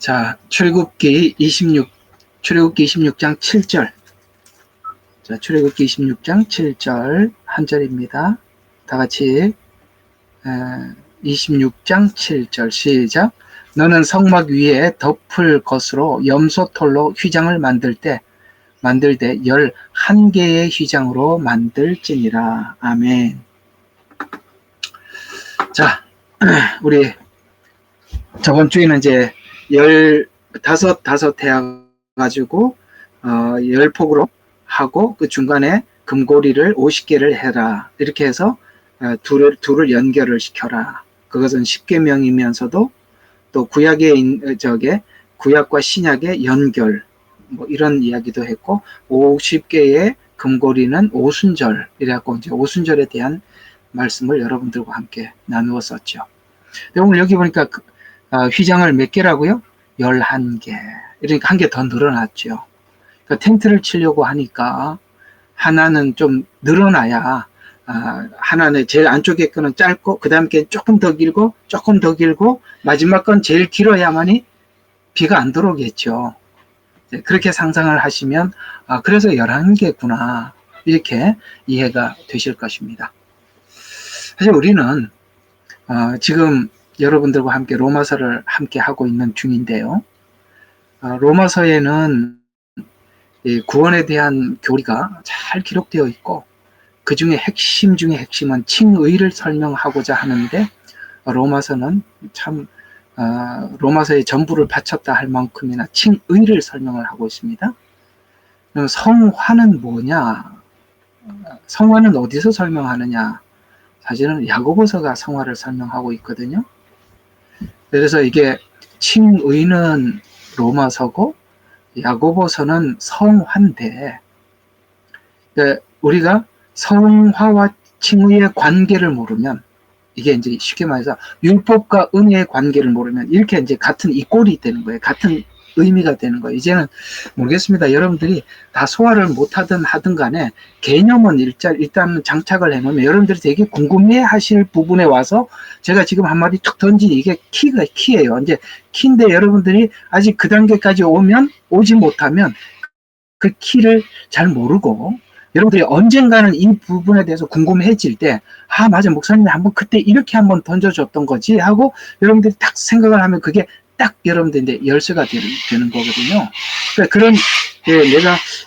자, 출애굽기 26장 7절. 자, 출애굽기 26장 7절 한 절입니다. 다 같이 26장 7절 시작. 너는 성막 위에 덮을 것으로 염소털로 휘장을 만들되 11개의 휘장으로 만들지니라. 아멘. 자, 우리 저번 주에는 이제 15 해가지고 10폭으로 하고 그 중간에 금고리를 50개를 해라. 이렇게 해서 둘을 연결을 시켜라. 그것은 10계명이면서도 또 구약과 신약의 연결, 뭐 이런 이야기도 했고, 50개의 금고리는 오순절, 이래갖고 이제 오순절에 대한 말씀을 여러분들과 함께 나누었었죠. 오늘 여기 보니까 휘장을 몇 개라고요? 11개. 그러니까 한 개 더 늘어났죠. 그러니까 텐트를 치려고 하니까 하나는 좀 늘어나야, 하나는 제일 안쪽에 거는 짧고, 그 다음 게 조금 더 길고, 마지막 건 제일 길어야만이 비가 안 들어오겠죠. 그렇게 상상을 하시면, 그래서 11개구나. 이렇게 이해가 되실 것입니다. 사실 우리는, 지금 여러분들과 함께 로마서를 함께 하고 있는 중인데요. 로마서에는 구원에 대한 교리가 잘 기록되어 있고, 그 중에 핵심 중에 핵심은 칭의를 설명하고자 하는데, 로마서는 참 로마서의 전부를 바쳤다 할 만큼이나 칭의를 설명을 하고 있습니다. 성화는 뭐냐? 성화는 어디서 설명하느냐? 사실은 야고보서가 성화를 설명하고 있거든요. 그래서 이게 칭의는 로마서고 야고보서는 성화인데, 우리가 성화와 칭의의 관계를 모르면, 이게 이제 쉽게 말해서 율법과 은혜의 관계를 모르면 이렇게 이제 같은 이꼴이 되는 거예요. 같은 의미가 되는 거예요. 이제는 모르겠습니다. 여러분들이 다 소화를 못하든 하든 간에 개념은 일단 장착을 해놓으면 여러분들이 되게 궁금해 하실 부분에 와서 제가 지금 한마디 툭 던진 이게 키예요. 이제 키인데 여러분들이 아직 그 단계까지 오지 못하면 그 키를 잘 모르고, 여러분들이 언젠가는 이 부분에 대해서 궁금해질 때, 맞아, 목사님이 그때 이렇게 한번 던져줬던 거지 하고 여러분들이 딱 생각을 하면 그게 딱 여러분들인데 열쇠가 되는 거거든요. 그러니까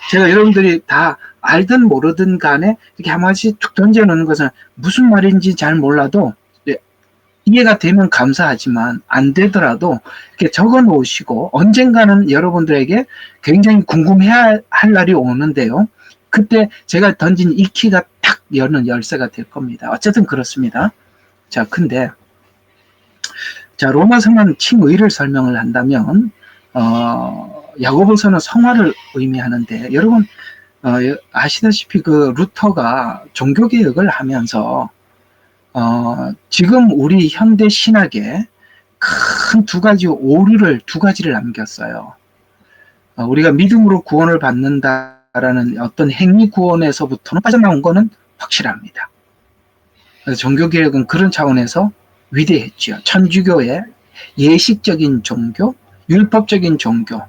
제가 여러분들이 다 알든 모르든 간에 이렇게 한마디씩 툭 던져놓는 것은 무슨 말인지 잘 몰라도 이해가 되면 감사하지만 안 되더라도 이렇게 적어 놓으시고, 언젠가는 여러분들에게 굉장히 궁금해할 날이 오는데요. 그때 제가 던진 이 키가 탁 여는 열쇠가 될 겁니다. 어쨌든 그렇습니다. 자, 근데 로마서만 칭의를 설명을 한다면, 야고보서는 성화를 의미하는데, 여러분 아시다시피 그 루터가 종교개혁을 하면서 지금 우리 현대 신학에 큰 두 가지를 남겼어요. 우리가 믿음으로 구원을 받는다라는 어떤 행위 구원에서부터는 빠져나온 거는 확실합니다. 그래서 종교개혁은 그런 차원에서 위대했죠. 천주교의 예식적인 종교, 율법적인 종교,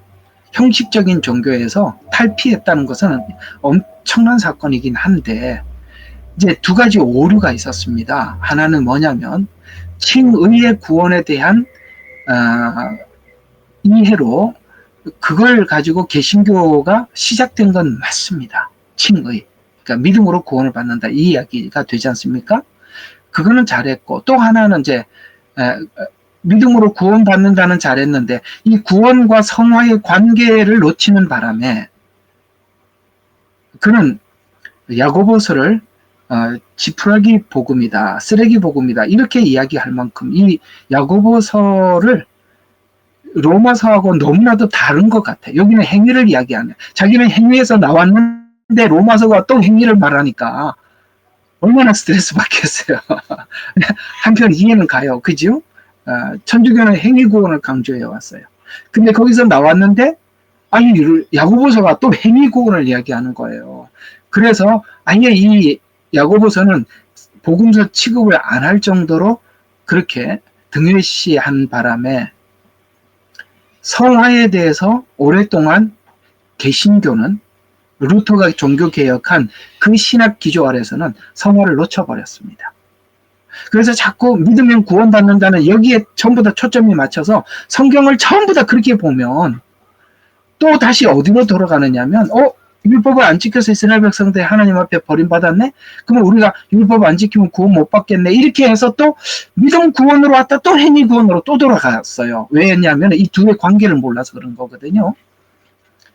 형식적인 종교에서 탈피했다는 것은 엄청난 사건이긴 한데, 이제 두 가지 오류가 있었습니다. 하나는 뭐냐면 칭의의 구원에 대한 이해로 그걸 가지고 개신교가 시작된 건 맞습니다. 칭의, 그러니까 믿음으로 구원을 받는다, 이 이야기가 되지 않습니까? 그거는 잘했고, 또 하나는 이제 믿음으로 구원받는다는 잘했는데, 이 구원과 성화의 관계를 놓치는 바람에 그는 야고보서를 지푸라기 복음이다, 쓰레기 복음이다, 이렇게 이야기할 만큼 이 야고보서를 로마서하고 너무나도 다른 것 같아. 여기는 행위를 이야기하네. 자기는 행위에서 나왔는데 로마서가 또 행위를 말하니까 얼마나 스트레스 받겠어요. 한편 이해는 가요. 그죠? 천주교는 행위 구원을 강조해 왔어요. 근데 거기서 나왔는데, 야고보서가 또 행위 구원을 이야기하는 거예요. 그래서 아예 이 야고보서는 복음서 취급을 안 할 정도로 그렇게 등회시한 바람에 성화에 대해서 오랫동안 개신교는 루터가 종교개혁한 그 신학 기조 아래서는 성화를 놓쳐버렸습니다. 그래서 자꾸 믿으면 구원받는다는 여기에 전부 다 초점이 맞춰서 성경을 전부 다 그렇게 보면 또 다시 어디로 돌아가느냐면 율법을 안 지켜서 이스라엘 백성들이 하나님 앞에 버림받았네? 그러면 우리가 율법 안 지키면 구원 못 받겠네? 이렇게 해서 또 믿음 구원으로 왔다 또 행위 구원으로 또 돌아갔어요. 왜냐하면 이 둘의 관계를 몰라서 그런 거거든요.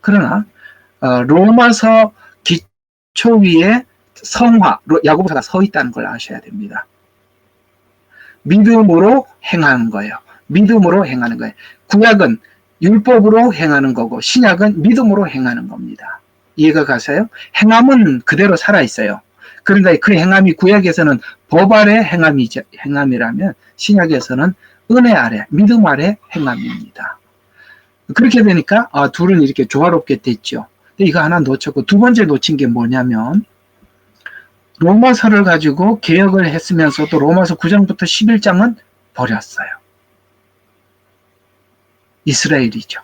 그러나 로마서 기초 위에 성화, 야고보서가 서 있다는 걸 아셔야 됩니다. 믿음으로 행하는 거예요. 믿음으로 행하는 거예요. 구약은 율법으로 행하는 거고 신약은 믿음으로 행하는 겁니다. 이해가 가세요? 행함은 그대로 살아있어요. 그런데 그 행함이 구약에서는 법 아래 행함이라면 신약에서는 은혜 아래, 믿음 아래 행함입니다. 그렇게 되니까 둘은 이렇게 조화롭게 됐죠. 근데 이거 하나 놓쳤고 두 번째 놓친 게 뭐냐면 로마서를 가지고 개혁을 했으면서도 로마서 9장부터 11장은 버렸어요. 이스라엘이죠.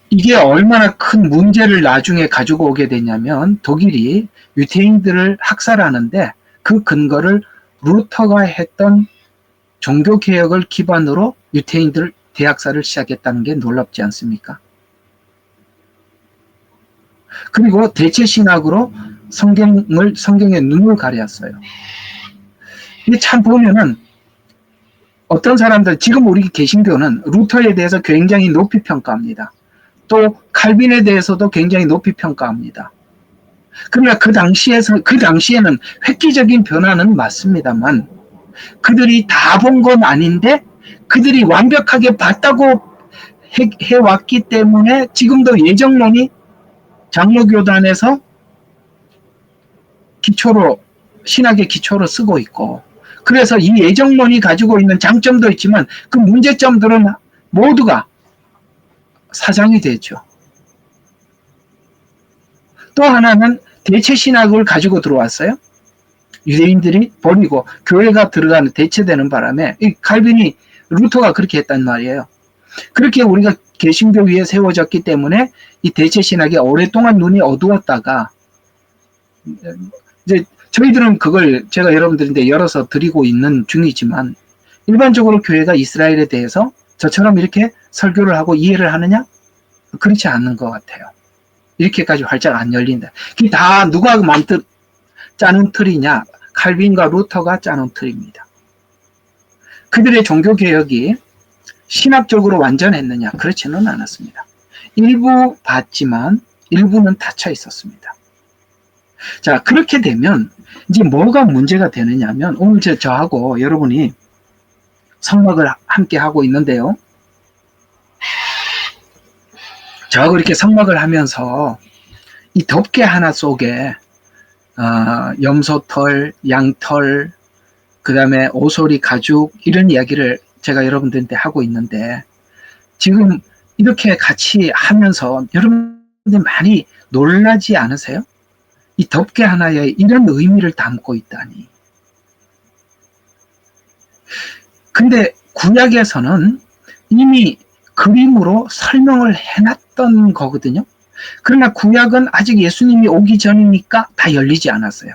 이게 얼마나 큰 문제를 나중에 가지고 오게 되냐면 독일이 유태인들을 학살하는데 그 근거를 루터가 했던 종교개혁을 기반으로 유태인들 대학살을 시작했다는 게 놀랍지 않습니까? 그리고 대체신학으로 성경의 눈을 가렸어요. 이게 참 보면은 어떤 사람들, 지금 우리 개신교는 루터에 대해서 굉장히 높이 평가합니다. 또 칼빈에 대해서도 굉장히 높이 평가합니다. 그러나 그 당시에는 획기적인 변화는 맞습니다만 그들이 다 본 건 아닌데 그들이 완벽하게 봤다고 해왔기 때문에 지금도 예정론이 장로교단에서 신학의 기초로 쓰고 있고 그래서 이 예정론이 가지고 있는 장점도 있지만 그 문제점들은 모두가 사장이 되죠. 또 하나는 대체신학을 가지고 들어왔어요. 유대인들이 버리고 교회가 들어가는 대체되는 바람에 이 칼빈이 루터가 그렇게 했단 말이에요. 그렇게 우리가 개신교 위에 세워졌기 때문에 이 대체신학에 오랫동안 눈이 어두웠다가 이제 저희들은 그걸 제가 여러분들한테 열어서 드리고 있는 중이지만 일반적으로 교회가 이스라엘에 대해서 저처럼 이렇게 설교를 하고 이해를 하느냐? 그렇지 않는 것 같아요. 이렇게까지 활짝 안 열린다. 그게 다 누가 짜는 틀이냐? 칼빈과 루터가 짜는 틀입니다. 그들의 종교개혁이 신학적으로 완전했느냐? 그렇지는 않았습니다. 일부 봤지만 일부는 닫혀 있었습니다. 자, 그렇게 되면 이제 뭐가 문제가 되느냐면 오늘 저하고 여러분이 성막을 함께 하고 있는데요. 저하고 이렇게 성막을 하면서 이 덮개 하나 속에 염소털, 양털, 그 다음에 오소리 가죽 이런 이야기를 제가 여러분들한테 하고 있는데 지금 이렇게 같이 하면서 여러분들 많이 놀라지 않으세요? 이 덮개 하나에 이런 의미를 담고 있다니. 근데 구약에서는 이미 그림으로 설명을 해놨던 거거든요. 그러나 구약은 아직 예수님이 오기 전이니까 다 열리지 않았어요.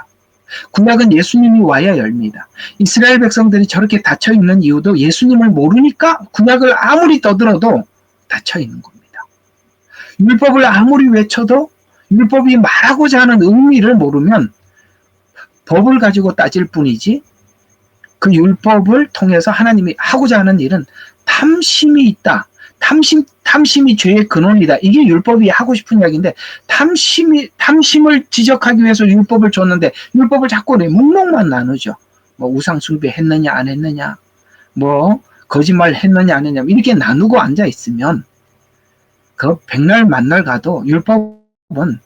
구약은 예수님이 와야 열립니다. 이스라엘 백성들이 저렇게 닫혀있는 이유도 예수님을 모르니까 구약을 아무리 떠들어도 닫혀있는 겁니다. 율법을 아무리 외쳐도 율법이 말하고자 하는 의미를 모르면 법을 가지고 따질 뿐이지 그 율법을 통해서 하나님이 하고자 하는 일은 탐심이 있다. 탐심이 죄의 근원이다. 이게 율법이 하고 싶은 이야기인데 탐심을 지적하기 위해서 율법을 줬는데 율법을 자꾸 목록만 나누죠. 뭐 우상 숭배했느냐 안 했느냐, 뭐 거짓말 했느냐 안 했느냐 이렇게 나누고 앉아 있으면 그 백날 만날 가도 율법은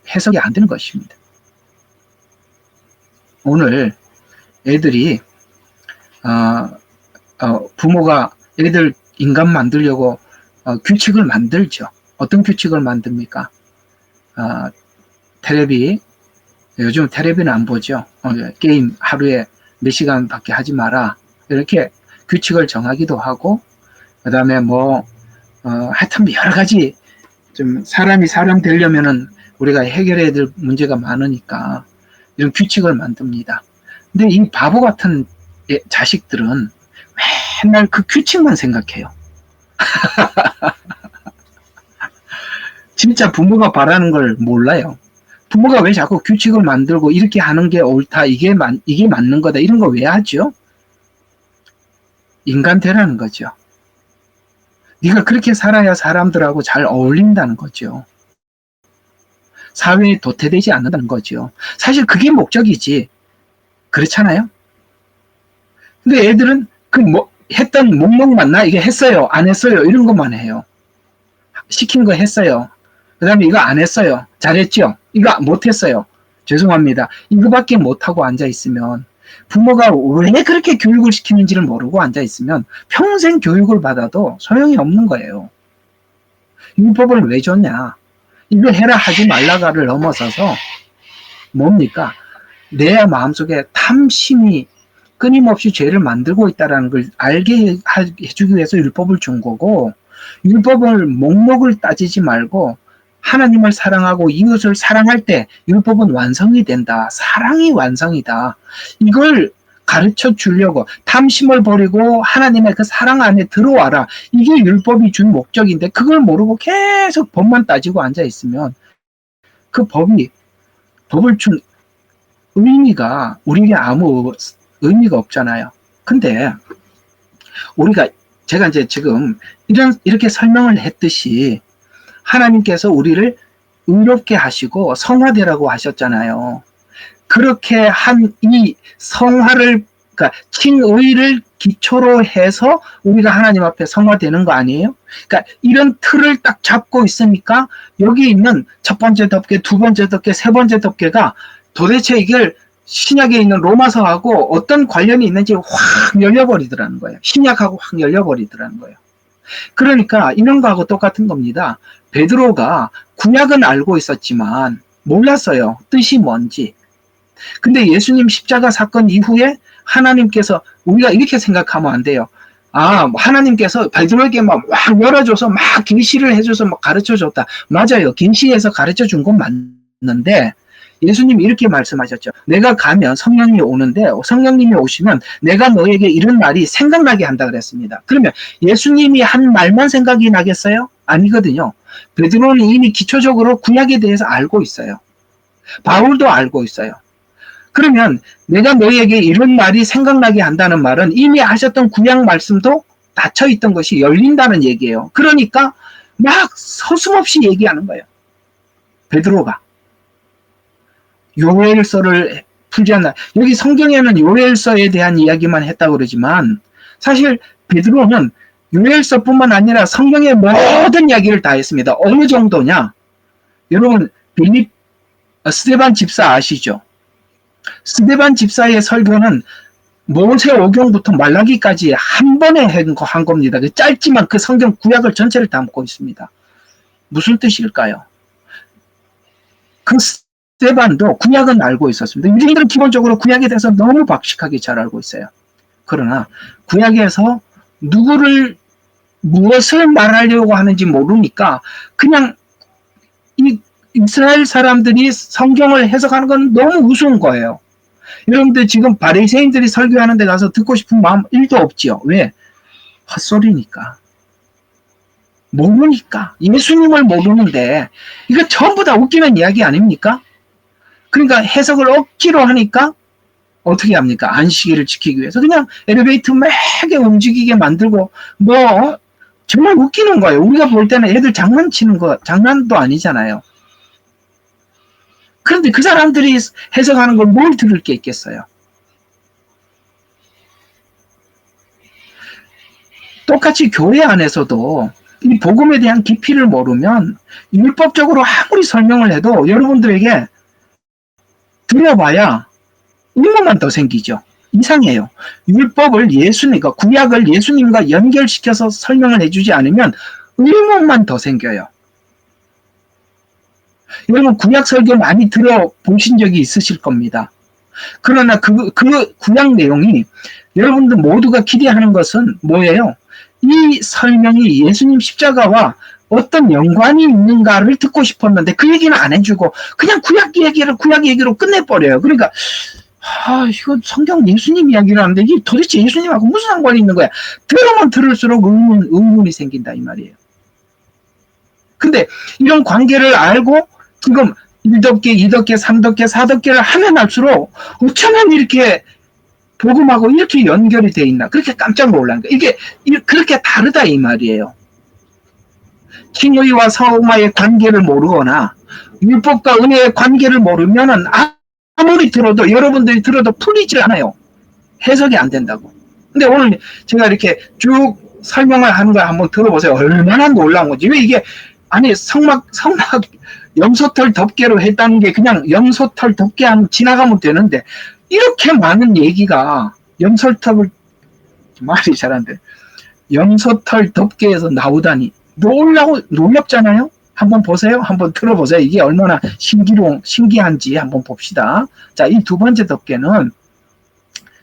해석이 안 되는 것입니다. 오늘 애들이 부모가 애들 인간 만들려고 규칙을 만들죠. 어떤 규칙을 만듭니까? 테레비, 요즘 테레비는 안 보죠. 게임 하루에 몇 시간밖에 하지 마라. 이렇게 규칙을 정하기도 하고, 그 다음에 하여튼 여러 가지 좀 사람이 사람 되려면은 우리가 해결해야 될 문제가 많으니까 이런 규칙을 만듭니다. 근데 이 바보 같은 자식들은 맨날 그 규칙만 생각해요. 진짜 부모가 바라는 걸 몰라요. 부모가 왜 자꾸 규칙을 만들고 이렇게 하는 게 옳다, 이게 맞는 거다, 이런 거 왜 하죠? 인간 되라는 거죠. 네가 그렇게 살아야 사람들하고 잘 어울린다는 거죠. 사회에 도태되지 않는다는 거죠. 사실 그게 목적이지. 그렇잖아요? 근데 애들은 했던 목록만 나 이게 했어요, 안 했어요, 이런 것만 해요. 시킨 거 했어요. 그 다음에 이거 안 했어요. 잘했죠? 이거 못했어요. 죄송합니다. 이거밖에 못하고 앉아있으면 부모가 왜 그렇게 교육을 시키는지를 모르고 앉아있으면 평생 교육을 받아도 소용이 없는 거예요. 율법을 왜 줬냐? 이거 해라 하지 말라가를 넘어서서 뭡니까? 내 마음속에 탐심이 끊임없이 죄를 만들고 있다는 걸 알게 해주기 위해서 율법을 준 거고, 율법을 목록을 따지지 말고 하나님을 사랑하고 이웃을 사랑할 때 율법은 완성이 된다. 사랑이 완성이다. 이걸 가르쳐 주려고 탐심을 버리고 하나님의 그 사랑 안에 들어와라. 이게 율법이 준 목적인데 그걸 모르고 계속 법만 따지고 앉아있으면 그 법을 준 의미가 우리에게 아무 의미가 없잖아요. 근데 제가 이제 지금 이렇게 설명을 했듯이 하나님께서 우리를 의롭게 하시고 성화되라고 하셨잖아요. 그렇게 한 이 성화를, 그러니까 칭의를 기초로 해서 우리가 하나님 앞에 성화되는 거 아니에요? 그러니까 이런 틀을 딱 잡고 있으니까 여기 있는 첫 번째 덮개, 두 번째 덮개, 세 번째 덮개가 도대체 이걸 신약에 있는 로마서하고 어떤 관련이 있는지 확 열려버리더라는 거예요. 신약하고 확 열려버리더라는 거예요. 그러니까 이런 거하고 똑같은 겁니다. 베드로가 구약은 알고 있었지만 몰랐어요. 뜻이 뭔지. 근데 예수님 십자가 사건 이후에 하나님께서, 우리가 이렇게 생각하면 안 돼요. 하나님께서 베드로에게 막 열어줘서 막 계시를 해줘서 막 가르쳐줬다. 맞아요. 계시해서 가르쳐준 건 맞는데 예수님이 이렇게 말씀하셨죠. 내가 가면 성령님이 오는데 성령님이 오시면 내가 너에게 이런 말이 생각나게 한다 그랬습니다. 그러면 예수님이 한 말만 생각이 나겠어요? 아니거든요. 베드로는 이미 기초적으로 구약에 대해서 알고 있어요. 바울도 알고 있어요. 그러면 내가 너에게 이런 말이 생각나게 한다는 말은 이미 하셨던 구약 말씀도 닫혀있던 것이 열린다는 얘기예요. 그러니까 막 서슴없이 얘기하는 거예요. 베드로가. 요엘서를 풀지 않나. 여기 성경에는 요엘서에 대한 이야기만 했다고 그러지만 사실 베드로는 요엘서뿐만 아니라 성경의 모든 이야기를 다 했습니다. 어느 정도냐? 여러분 스데반 집사 아시죠? 스데반 집사의 설교는 모세오경부터 말라기까지 한 번에 한 겁니다. 짧지만 그 성경 구약을 전체를 담고 있습니다. 무슨 뜻일까요? 그 스데반도 구약은 알고 있었습니다. 유대인들은 기본적으로 구약에 대해서 너무 박식하게 잘 알고 있어요. 그러나 구약에서 무엇을 말하려고 하는지 모르니까 그냥 이 이스라엘 사람들이 성경을 해석하는 건 너무 우스운 거예요. 여러분들 지금 바리새인들이 설교하는 데 가서 듣고 싶은 마음 1도 없지요. 왜? 헛소리니까. 모르니까. 예수님을 모르는데 이거 전부 다 웃기는 이야기 아닙니까? 그러니까 해석을 억지로 하니까 어떻게 합니까? 안식일을 지키기 위해서 그냥 엘리베이터 매게 움직이게 만들고 정말 웃기는 거예요. 우리가 볼 때는 애들 장난치는 거 장난도 아니잖아요. 그런데 그 사람들이 해석하는 걸 뭘 들을 게 있겠어요? 똑같이 교회 안에서도 이 복음에 대한 깊이를 모르면 율법적으로 아무리 설명을 해도 여러분들에게 들어봐야 의문만 더 생기죠. 이상해요. 율법을 예수님과 구약을 예수님과 연결시켜서 설명을 해주지 않으면 의문만 더 생겨요. 여러분 구약 설교 많이 들어보신 적이 있으실 겁니다. 그러나 그 구약 내용이 여러분들 모두가 기대하는 것은 뭐예요? 이 설명이 예수님 십자가와 어떤 연관이 있는가를 듣고 싶었는데 그 얘기는 안 해주고 그냥 구약 얘기로 끝내버려요. 그러니까 이거 성경 예수님 이야기를 하는데 이게 도대체 예수님하고 무슨 상관이 있는 거야? 들으면 들을수록 의문이 생긴다 이 말이에요. 근데 이런 관계를 알고 지금 1덮개, 2덮개, 3덮개, 4덮개를 하면 할수록 어쩌면 이렇게 복음하고 이렇게 연결이 돼 있나 그렇게 깜짝 놀란 거예요. 이게 그렇게 다르다 이 말이에요. 칭의와 성화의 관계를 모르거나 율법과 은혜의 관계를 모르면은 아무리 들어도 여러분들이 들어도 풀리질 않아요. 해석이 안 된다고. 근데 오늘 제가 이렇게 쭉 설명을 하는 걸 한번 들어보세요. 얼마나 놀라운 건지. 왜 이게 아니 성막 염소털 덮개로 했다는 게 그냥 염소털 덮개 하면 지나가면 되는데 이렇게 많은 얘기가 염소털 말이 잘 안 돼. 염소털 덮개에서 나오다니 놀랍잖아요. 한번 보세요. 한번 들어보세요. 이게 얼마나 신기한지 한번 봅시다. 자, 이 두 번째 덮개는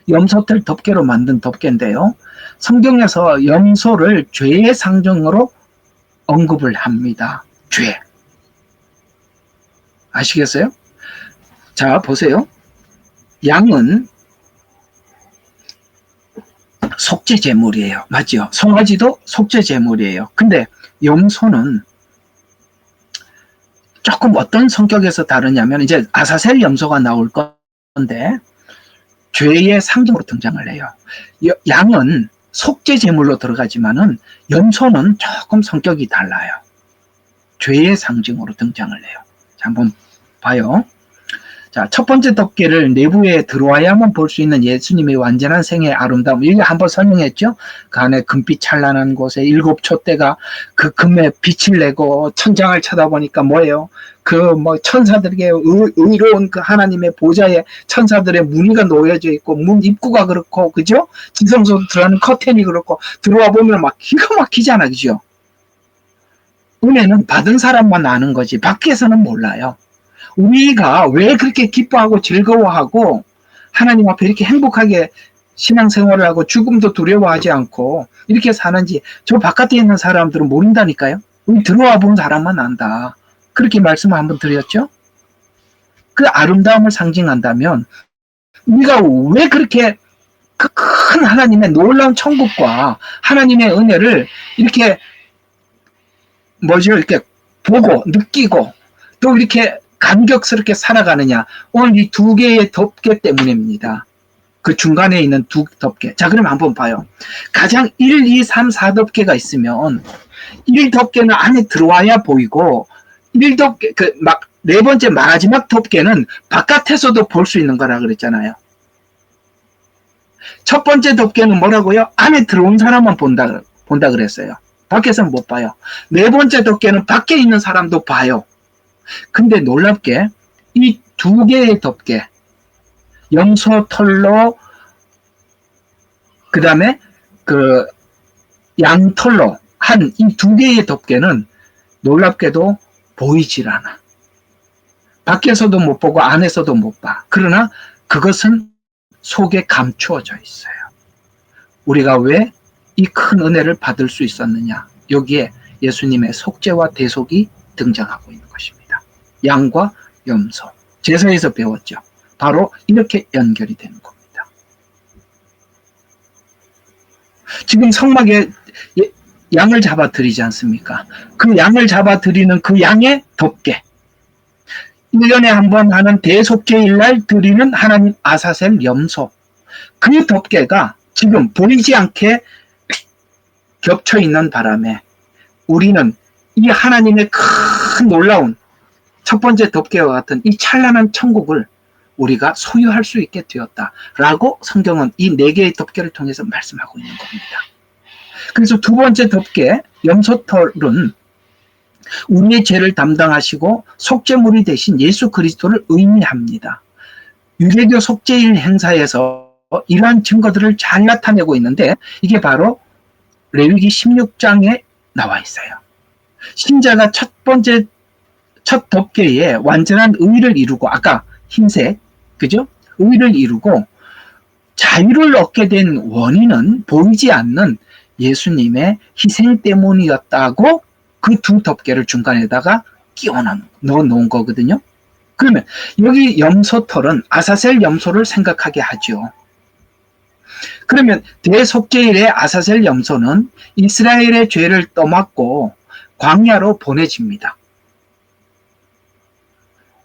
염소털 덮개로 만든 덮개인데요. 성경에서 염소를 죄의 상징으로 언급을 합니다. 죄. 아시겠어요? 자, 보세요. 양은 속죄 제물이에요. 맞죠? 송아지도 속죄 제물이에요. 근데 염소는 조금 어떤 성격에서 다르냐면 이제 아사셀 염소가 나올 건데 죄의 상징으로 등장을 해요. 양은 속죄 제물로 들어가지만은 염소는 조금 성격이 달라요. 죄의 상징으로 등장을 해요. 자, 한번 봐요. 자, 첫 번째 덮개를 내부에 들어와야만 볼 수 있는 예수님의 완전한 생의 아름다움. 이거 한번 설명했죠? 그 안에 금빛 찬란한 곳에 7 촛대가 그 금의 빛을 내고 천장을 쳐다보니까 뭐예요? 천사들에게 의로운 그 하나님의 보좌에 천사들의 무늬가 놓여져 있고 문 입구가 그렇고, 그죠? 지성소 들어가는 커튼이 그렇고 들어와 보면 막 기가 막히잖아, 그죠? 은혜는 받은 사람만 아는 거지 밖에서는 몰라요. 우리가 왜 그렇게 기뻐하고 즐거워하고 하나님 앞에 이렇게 행복하게 신앙생활을 하고 죽음도 두려워하지 않고 이렇게 사는지 저 바깥에 있는 사람들은 모른다니까요. 우리 들어와 본 사람만 안다. 그렇게 말씀을 한번 드렸죠. 그 아름다움을 상징한다면 우리가 왜 그렇게 그 큰 하나님의 놀라운 천국과 하나님의 은혜를 이렇게 이렇게 보고 느끼고 또 이렇게 감격스럽게 살아가느냐. 오늘 이 2개의 덮개 때문입니다. 그 중간에 있는 2 덮개. 자, 그럼 한번 봐요. 가장 1, 2, 3, 4덮개가 있으면 1덮개는 안에 들어와야 보이고 1덮개, 네 번째 마지막 덮개는 바깥에서도 볼 수 있는 거라 그랬잖아요. 첫 번째 덮개는 뭐라고요? 안에 들어온 사람만 본다 그랬어요. 밖에서는 못 봐요. 네 번째 덮개는 밖에 있는 사람도 봐요. 근데 놀랍게 이 2개의 덮개, 염소 털로 그 다음에 그 양털로 한 이 2개의 덮개는 놀랍게도 보이질 않아. 밖에서도 못 보고 안에서도 못 봐. 그러나 그것은 속에 감추어져 있어요. 우리가 왜 이 큰 은혜를 받을 수 있었느냐? 여기에 예수님의 속죄와 대속이 등장하고 있는 것입니다. 양과 염소. 제사에서 배웠죠. 바로 이렇게 연결이 되는 겁니다. 지금 성막에 양을 잡아 드리지 않습니까? 그 양을 잡아 드리는 그 양의 덮개. 1년에 한 번 하는 대속죄일 날 드리는 하나님 아사셀 염소. 그 덮개가 지금 보이지 않게 겹쳐 있는 바람에 우리는 이 하나님의 큰 놀라운 첫 번째 덮개와 같은 이 찬란한 천국을 우리가 소유할 수 있게 되었다라고 성경은 이 4개의 덮개를 통해서 말씀하고 있는 겁니다. 그래서 두 번째 덮개, 염소털은 우리의 죄를 담당하시고 속죄물이 되신 예수 그리스도를 의미합니다. 유대교 속죄일 행사에서 이러한 증거들을 잘 나타내고 있는데 이게 바로 레위기 16장에 나와 있어요. 신자가 첫 덮개에 완전한 의를 이루고 아까 흰색, 그죠? 의를 이루고 자유를 얻게 된 원인은 보이지 않는 예수님의 희생 때문이었다고 그 두 덮개를 중간에다가 끼워 넣어 놓은 거거든요. 그러면 여기 염소털은 아사셀 염소를 생각하게 하죠. 그러면 대속죄일의 아사셀 염소는 이스라엘의 죄를 떠맡고 광야로 보내집니다.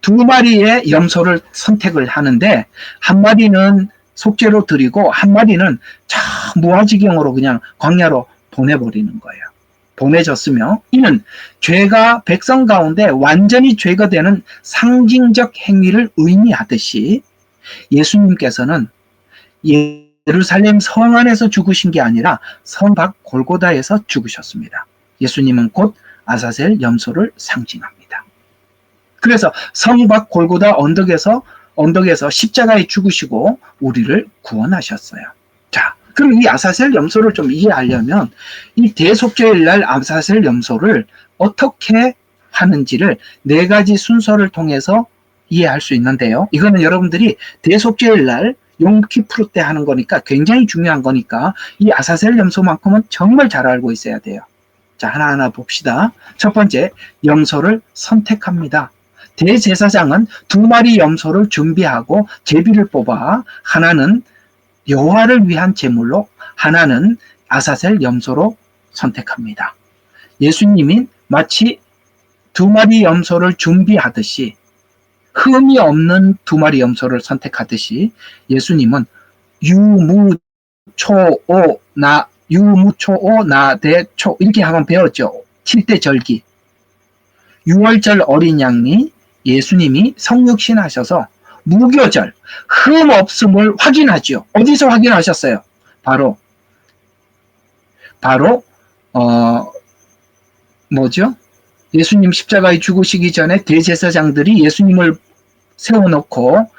두 마리의 염소를 선택을 하는데 한 마리는 속죄로 드리고 한 마리는 저 무아지경으로 그냥 광야로 보내버리는 거예요. 보내졌으며 이는 죄가 백성 가운데 완전히 죄가 되는 상징적 행위를 의미하듯이 예수님께서는 예루살렘 성 안에서 죽으신 게 아니라 성 밖 골고다에서 죽으셨습니다. 예수님은 곧 아사셀 염소를 상징합니다. 그래서 성 밖 골고다 언덕에서 십자가에 죽으시고 우리를 구원하셨어요. 자, 그럼 이 아사셀 염소를 좀 이해하려면 이 대속죄일 날 아사셀 염소를 어떻게 하는지를 네 가지 순서를 통해서 이해할 수 있는데요. 이거는 여러분들이 대속죄일 날 용키프루 때 하는 거니까 굉장히 중요한 거니까 이 아사셀 염소만큼은 정말 잘 알고 있어야 돼요. 자, 하나하나 봅시다. 첫 번째, 염소를 선택합니다. 대제사장은 두 마리 염소를 준비하고 제비를 뽑아 하나는 여호와를 위한 제물로 하나는 아사셀 염소로 선택합니다. 예수님이 마치 두 마리 염소를 준비하듯이 흠이 없는 두 마리 염소를 선택하듯이 예수님은 유무초오나대초 이렇게 한번 배웠죠. 7대 절기. 6월절 어린 양이 예수님이 성육신 하셔서 무교절, 흠 없음을 확인하죠. 어디서 확인하셨어요? 바로 뭐죠? 예수님 십자가에 죽으시기 전에 대제사장들이 예수님을 세워놓고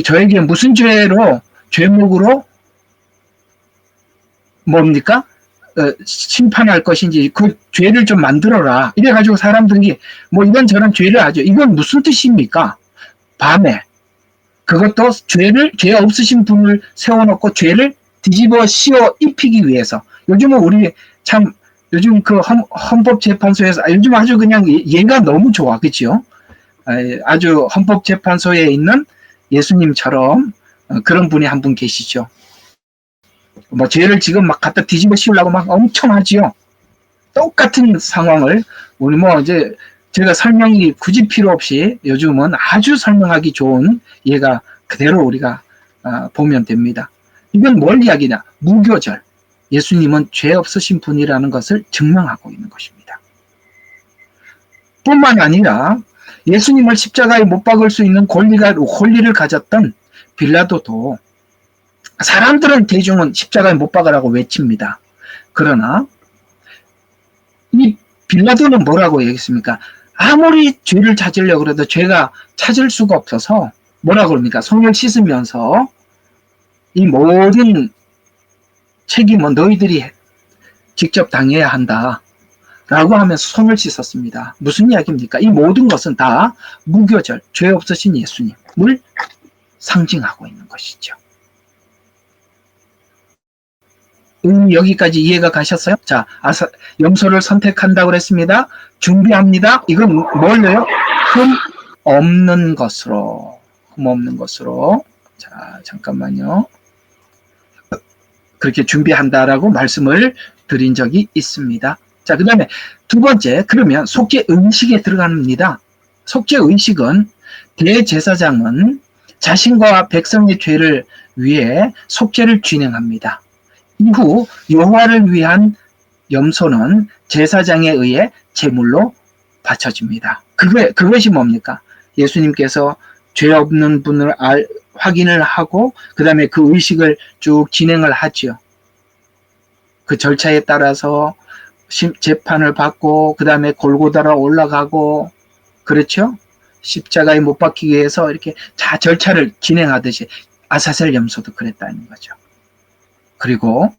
저에게 무슨 죄로 죄목으로 뭡니까? 심판할 것인지 그 죄를 좀 만들어라. 이래가지고 사람들이 뭐 이런저런 죄를 하죠. 이건 무슨 뜻입니까? 밤에 그것도 죄 없으신 분을 세워놓고 죄를 뒤집어 씌워 입히기 위해서. 요즘은 우리 참 요즘 그 헌법재판소에서 요즘 아주 그냥 얘가 너무 좋아, 그렇죠? 아주 헌법재판소에 있는 예수님처럼 그런 분이 한 분 계시죠. 뭐 죄를 지금 막 갖다 뒤집어 씌우려고 막 엄청 하지요. 똑같은 상황을 우리 뭐 이제 제가 설명이 굳이 필요 없이 요즘은 아주 설명하기 좋은 예가 그대로 우리가 보면 됩니다. 이건 뭘 이야기냐? 무교절. 예수님은 죄 없으신 분이라는 것을 증명하고 있는 것입니다. 뿐만 아니라 예수님을 십자가에 못 박을 수 있는 권리를 가졌던 빌라도도 사람들은 대중은 십자가에 못 박으라고 외칩니다. 그러나 이 빌라도는 뭐라고 얘기했습니까? 아무리 죄를 찾으려고 해도 죄가 찾을 수가 없어서 뭐라고 그럽니까? 손을 씻으면서 이 모든 책임은 너희들이 직접 당해야 한다 라고 하면서 손을 씻었습니다. 무슨 이야기입니까? 이 모든 것은 다 무교절, 죄 없으신 예수님을 상징하고 있는 것이죠. 여기까지 이해가 가셨어요? 자, 염소를 선택한다고 그랬습니다. 준비합니다. 이건 뭘로요? 흠 없는 것으로. 자, 잠깐만요. 그렇게 준비한다라고 말씀을 드린 적이 있습니다. 자, 그 다음에 두 번째, 그러면 속죄 의식에 들어갑니다. 속죄 의식은 대제사장은 자신과 백성의 죄를 위해 속죄를 진행합니다. 이후 여호와를 위한 염소는 제사장에 의해 제물로 바쳐집니다. 그것이 뭡니까? 예수님께서 죄 없는 분을 확인을 하고 그 다음에 그 의식을 쭉 진행을 하죠. 그 절차에 따라서 재판을 받고 그 다음에 골고다로 올라가고 그렇죠? 십자가에 못 박히기 위해서 이렇게 다 절차를 진행하듯이 아사셀 염소도 그랬다는 거죠. 그리고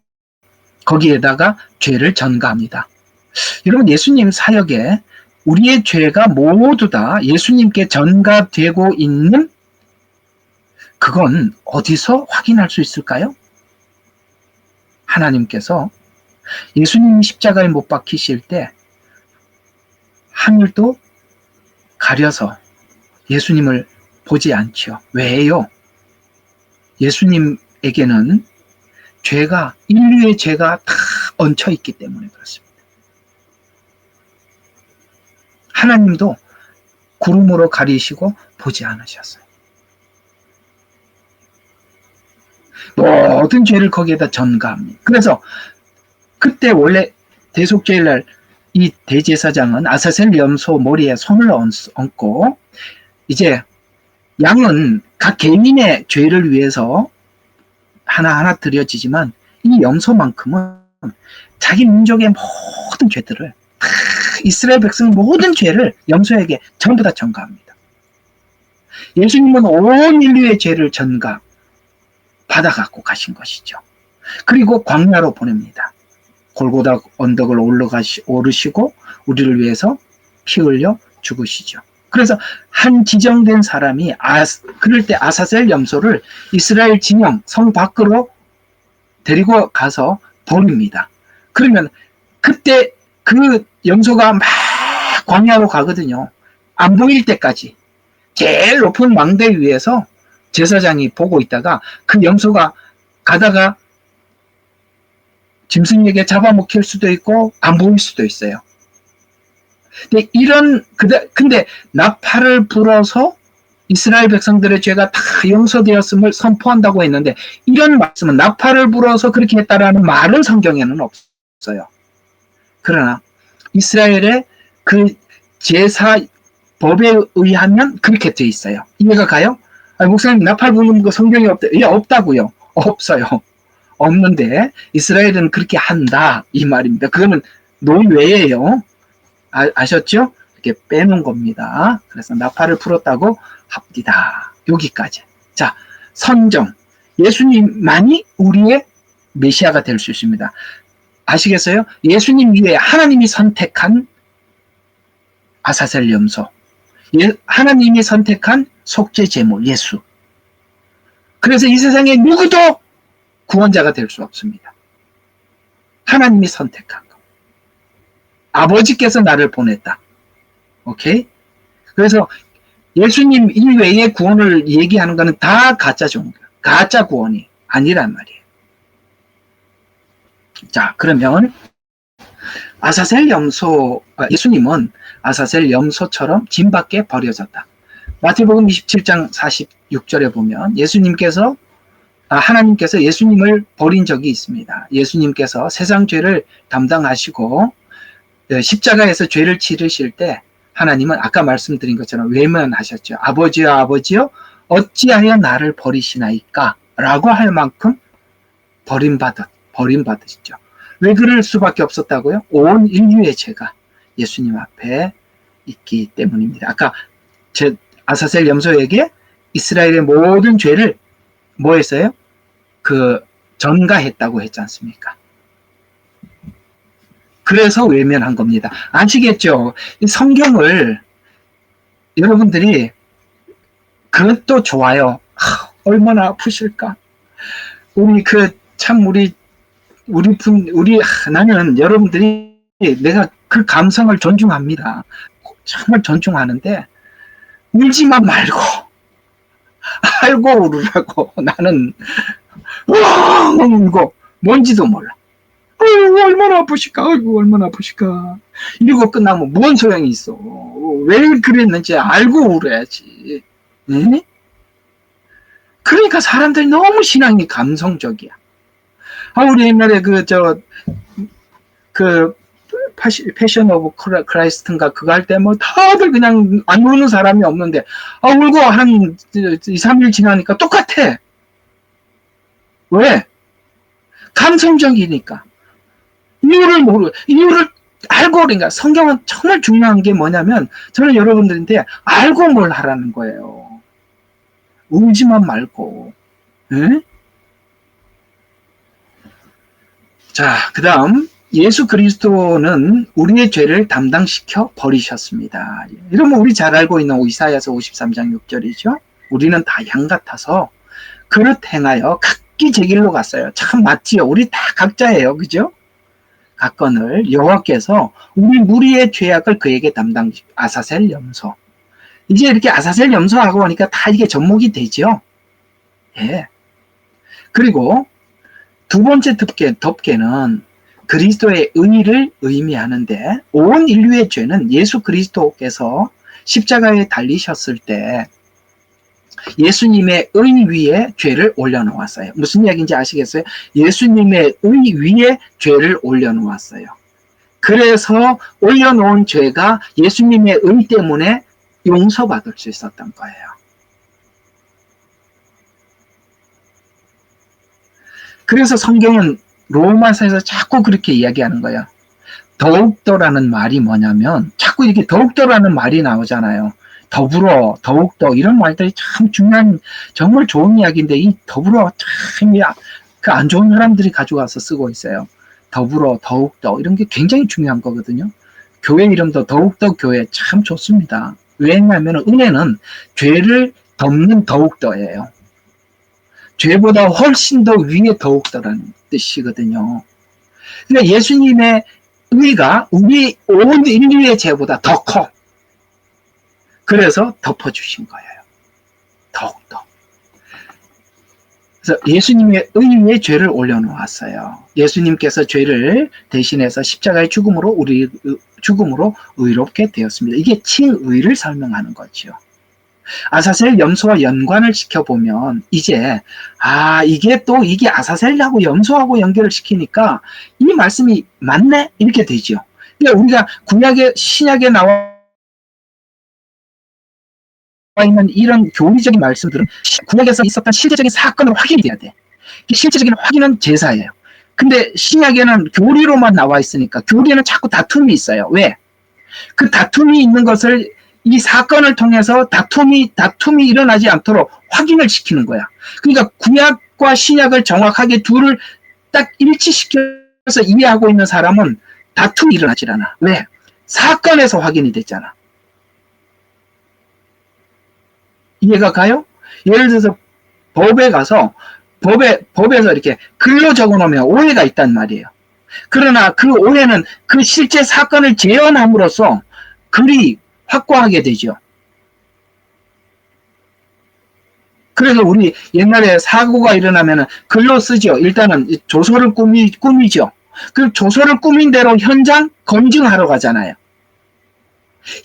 거기에다가 죄를 전가합니다. 여러분 예수님 사역에 우리의 죄가 모두 다 예수님께 전가되고 있는 그건 어디서 확인할 수 있을까요? 하나님께서 예수님이 십자가에 못 박히실 때 하늘도 가려서 예수님을 보지 않죠. 왜요? 예수님에게는 인류의 죄가 다 얹혀 있기 때문에 그렇습니다. 하나님도 구름으로 가리시고 보지 않으셨어요. 모든 죄를 거기에다 전가합니다. 그래서 그때 원래 대속죄일날 이 대제사장은 아사셀 염소 머리에 손을 얹고 이제 양은 각 개인의 죄를 위해서 하나하나 드려지지만 이 염소만큼은 자기 민족의 모든 죄들을 이스라엘 백성 모든 죄를 염소에게 전부 다 전가합니다. 예수님은 온 인류의 죄를 전가 받아갖고 가신 것이죠. 그리고 광야로 보냅니다. 골고다 언덕을 오르시고 우리를 위해서 피 흘려 죽으시죠. 그래서 한 지정된 사람이 그럴 때 아사셀 염소를 이스라엘 진영 성 밖으로 데리고 가서 버립니다. 그러면 그때 그 염소가 막 광야로 가거든요. 안 보일 때까지 제일 높은 망대 위에서 제사장이 보고 있다가 그 염소가 가다가 짐승에게 잡아먹힐 수도 있고 안 보일 수도 있어요. 근데 나팔을 불어서 이스라엘 백성들의 죄가 다 용서되었음을 선포한다고 했는데 이런 말씀은 나팔을 불어서 그렇게 했다라는 말은 성경에는 없어요. 그러나 이스라엘의 그 제사 법에 의하면 그렇게 돼 있어요. 이해가 가요? 목사님 나팔 부는 거 성경에 없다. 예, 없다고요. 없어요. 없는데 이스라엘은 그렇게 한다 이 말입니다. 그거는 노예예요. 아셨죠? 이렇게 빼놓은 겁니다. 그래서 나팔을 풀었다고 합니다. 여기까지. 자, 선정. 예수님만이 우리의 메시아가 될 수 있습니다. 아시겠어요? 예수님 위에 하나님이 선택한 아사셀 염소, 하나님이 선택한 속죄 제물 예수. 그래서 이 세상에 누구도 구원자가 될 수 없습니다. 하나님이 선택한 거. 아버지께서 나를 보냈다. 오케이? 그래서 예수님 이외의 구원을 얘기하는 거는 다 가짜 종교, 가짜 구원이 아니란 말이에요. 자, 그러면 예수님은 아사셀 염소처럼 짐 밖에 버려졌다. 마태복음 27장 46절에 보면 하나님께서 예수님을 버린 적이 있습니다. 예수님께서 세상 죄를 담당하시고 십자가에서 죄를 치르실 때 하나님은 아까 말씀드린 것처럼 외면하셨죠. 아버지여 아버지여 어찌하여 나를 버리시나이까 라고 할 만큼 버림받으시죠. 왜 그럴 수밖에 없었다고요? 온 인류의 죄가 예수님 앞에 있기 때문입니다. 아까 아사셀 염소에게 이스라엘의 모든 죄를 뭐 했어요? 전가했다고 했지 않습니까? 그래서 외면한 겁니다. 아시겠죠? 이 성경을 여러분들이 그것도 좋아요. 얼마나 아프실까? 나는 여러분들이 내가 그 감성을 존중합니다. 정말 존중하는데 울지만 말고 알고 울으라고. 나는 울고 뭔지도 몰라. 얼마나 아프실까? 얼마나 아프실까? 이러고 끝나면 뭔 소용이 있어? 왜 그랬는지 알고 울어야지. 네? 그러니까 사람들이 너무 신앙이 감성적이야. 우리 옛날에 패션 오브 크라이스트인가 그거 할 때 다들 그냥 안 우는 사람이 없는데 울고 한 2, 3일 지나니까 똑같아. 왜? 감성적이니까. 이유를 알고. 그러니까 성경은 정말 중요한 게 뭐냐면 저는 여러분들한테 알고 뭘 하라는 거예요. 울지만 말고. 응? 자, 그 다음 예수 그리스도는 우리의 죄를 담당시켜 버리셨습니다. 이러면 우리 잘 알고 있는 이사야서 53장 6절이죠. 우리는 다 양 같아서 그릇 행하여 각기 제 길로 갔어요. 참 맞지요. 우리 다 각자예요. 그죠? 각건을 여호와께서 우리 무리의 죄악을 그에게 담당. 아사셀 염소. 이제 이렇게 아사셀 염소하고 보니까 다 이게 접목이 되죠. 예. 그리고 두 번째 덮개는 그리스도의 의를 의미하는데, 온 인류의 죄는 예수 그리스도께서 십자가에 달리셨을 때 예수님의 의 위에 죄를 올려놓았어요. 무슨 이야기인지 아시겠어요? 예수님의 의 위에 죄를 올려놓았어요. 그래서 올려놓은 죄가 예수님의 의 때문에 용서받을 수 있었던 거예요. 그래서 성경은 로마서에서 자꾸 그렇게 이야기하는 거예요. 더욱더라는 말이 뭐냐면, 자꾸 이렇게 더욱더라는 말이 나오잖아요. 더불어, 더욱더, 이런 말들이 참 중요한, 정말 좋은 이야기인데, 이 더불어 참, 그 안 좋은 사람들이 가져와서 쓰고 있어요. 더불어, 더욱더, 이런 게 굉장히 중요한 거거든요. 교회 이름도 더욱더 교회 참 좋습니다. 왜냐하면 은혜는 죄를 덮는 더욱더예요. 죄보다 훨씬 더 위에 더욱더라는 뜻이거든요. 그러니까 예수님의 의가 우리 온 인류의 죄보다 더 커. 그래서 덮어주신 거예요. 더욱더. 그래서 예수님의 의 위에 죄를 올려놓았어요. 예수님께서 죄를 대신해서 십자가의 죽음으로 우리 죽음으로 의롭게 되었습니다. 이게 칭의를 설명하는 거죠. 아사셀 염소와 연관을 시켜보면 이제 이게 또 이게 아사셀하고 염소하고 연결을 시키니까 이 말씀이 맞네? 이렇게 되죠. 그러니까 우리가 구약의 신약에 나와 있는 이런 교리적인 말씀들은 구약에서 있었던 실제적인 사건으로 확인이 돼야 돼. 실제적인 확인은 제사예요. 근데 신약에는 교리로만 나와 있으니까 교리에는 자꾸 다툼이 있어요. 왜? 그 다툼이 있는 것을 이 사건을 통해서 다툼이 일어나지 않도록 확인을 시키는 거야. 그러니까 구약과 신약을 정확하게 둘을 딱 일치시켜서 이해하고 있는 사람은 다툼이 일어나질 않아. 왜? 사건에서 확인이 됐잖아. 이해가 가요? 예를 들어서 법에 가서 법에서 이렇게 글로 적어놓으면 오해가 있단 말이에요. 그러나 그 오해는 그 실제 사건을 재현함으로써 글이 확고하게 되죠. 그래서 우리 옛날에 사고가 일어나면 글로 쓰죠. 일단은 조서를 꾸미죠. 그 조서를 꾸민 대로 현장 검증하러 가잖아요.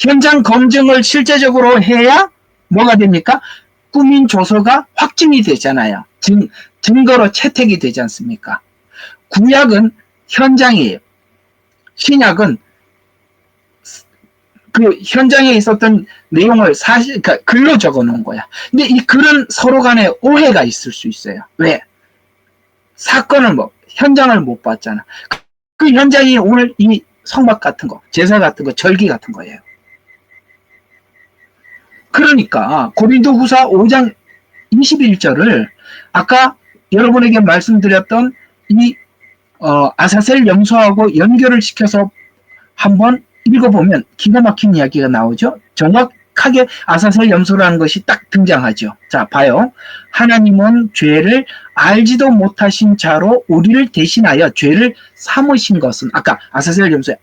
현장 검증을 실제적으로 해야 뭐가 됩니까? 꾸민 조서가 확증이 되잖아요. 증거로 채택이 되지 않습니까? 구약은 현장이에요. 신약은 그 현장에 있었던 내용을 그러니까 글로 적어 놓은 거야. 근데 이 글은 서로 간에 오해가 있을 수 있어요. 왜? 사건을 현장을 못 봤잖아. 그 현장이 오늘 이 성막 같은 거, 제사 같은 거, 절기 같은 거예요. 그러니까 고린도후서 5장 21절을 아까 여러분에게 말씀드렸던 이 아사셀 염소하고 연결을 시켜서 한번 읽어보면 기가 막힌 이야기가 나오죠. 정확하게 아사셀 염소라는 것이 딱 등장하죠. 자, 봐요. 하나님은 죄를 알지도 못하신 자로 우리를 대신하여 죄를 삼으신 것은, 아까 아사셀 염소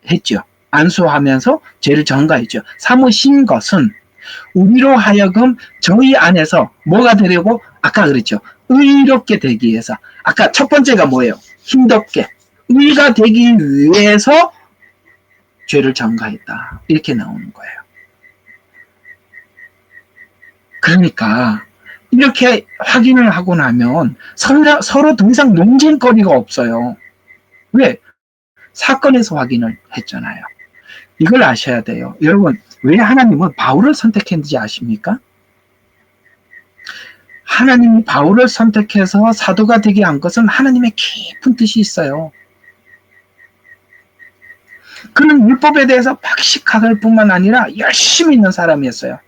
했죠. 안수하면서 죄를 전가했죠. 삼으신 것은 우리로 하여금 저희 안에서 뭐가 되려고? 아까 그랬죠. 의롭게 되기 위해서. 아까 첫 번째가 뭐예요? 힘겹게. 의가 되기 위해서 죄를 전가했다. 이렇게 나오는 거예요. 그러니까 이렇게 확인을 하고 나면 서로 더 이상 논쟁거리가 없어요. 왜? 사건에서 확인을 했잖아요. 이걸 아셔야 돼요. 여러분, 왜 하나님은 바울을 선택했는지 아십니까? 하나님이 바울을 선택해서 사도가 되게 한 것은 하나님의 깊은 뜻이 있어요. 그는 율법에 대해서 박식할 뿐만 아니라 열심히 있는 사람이었어요.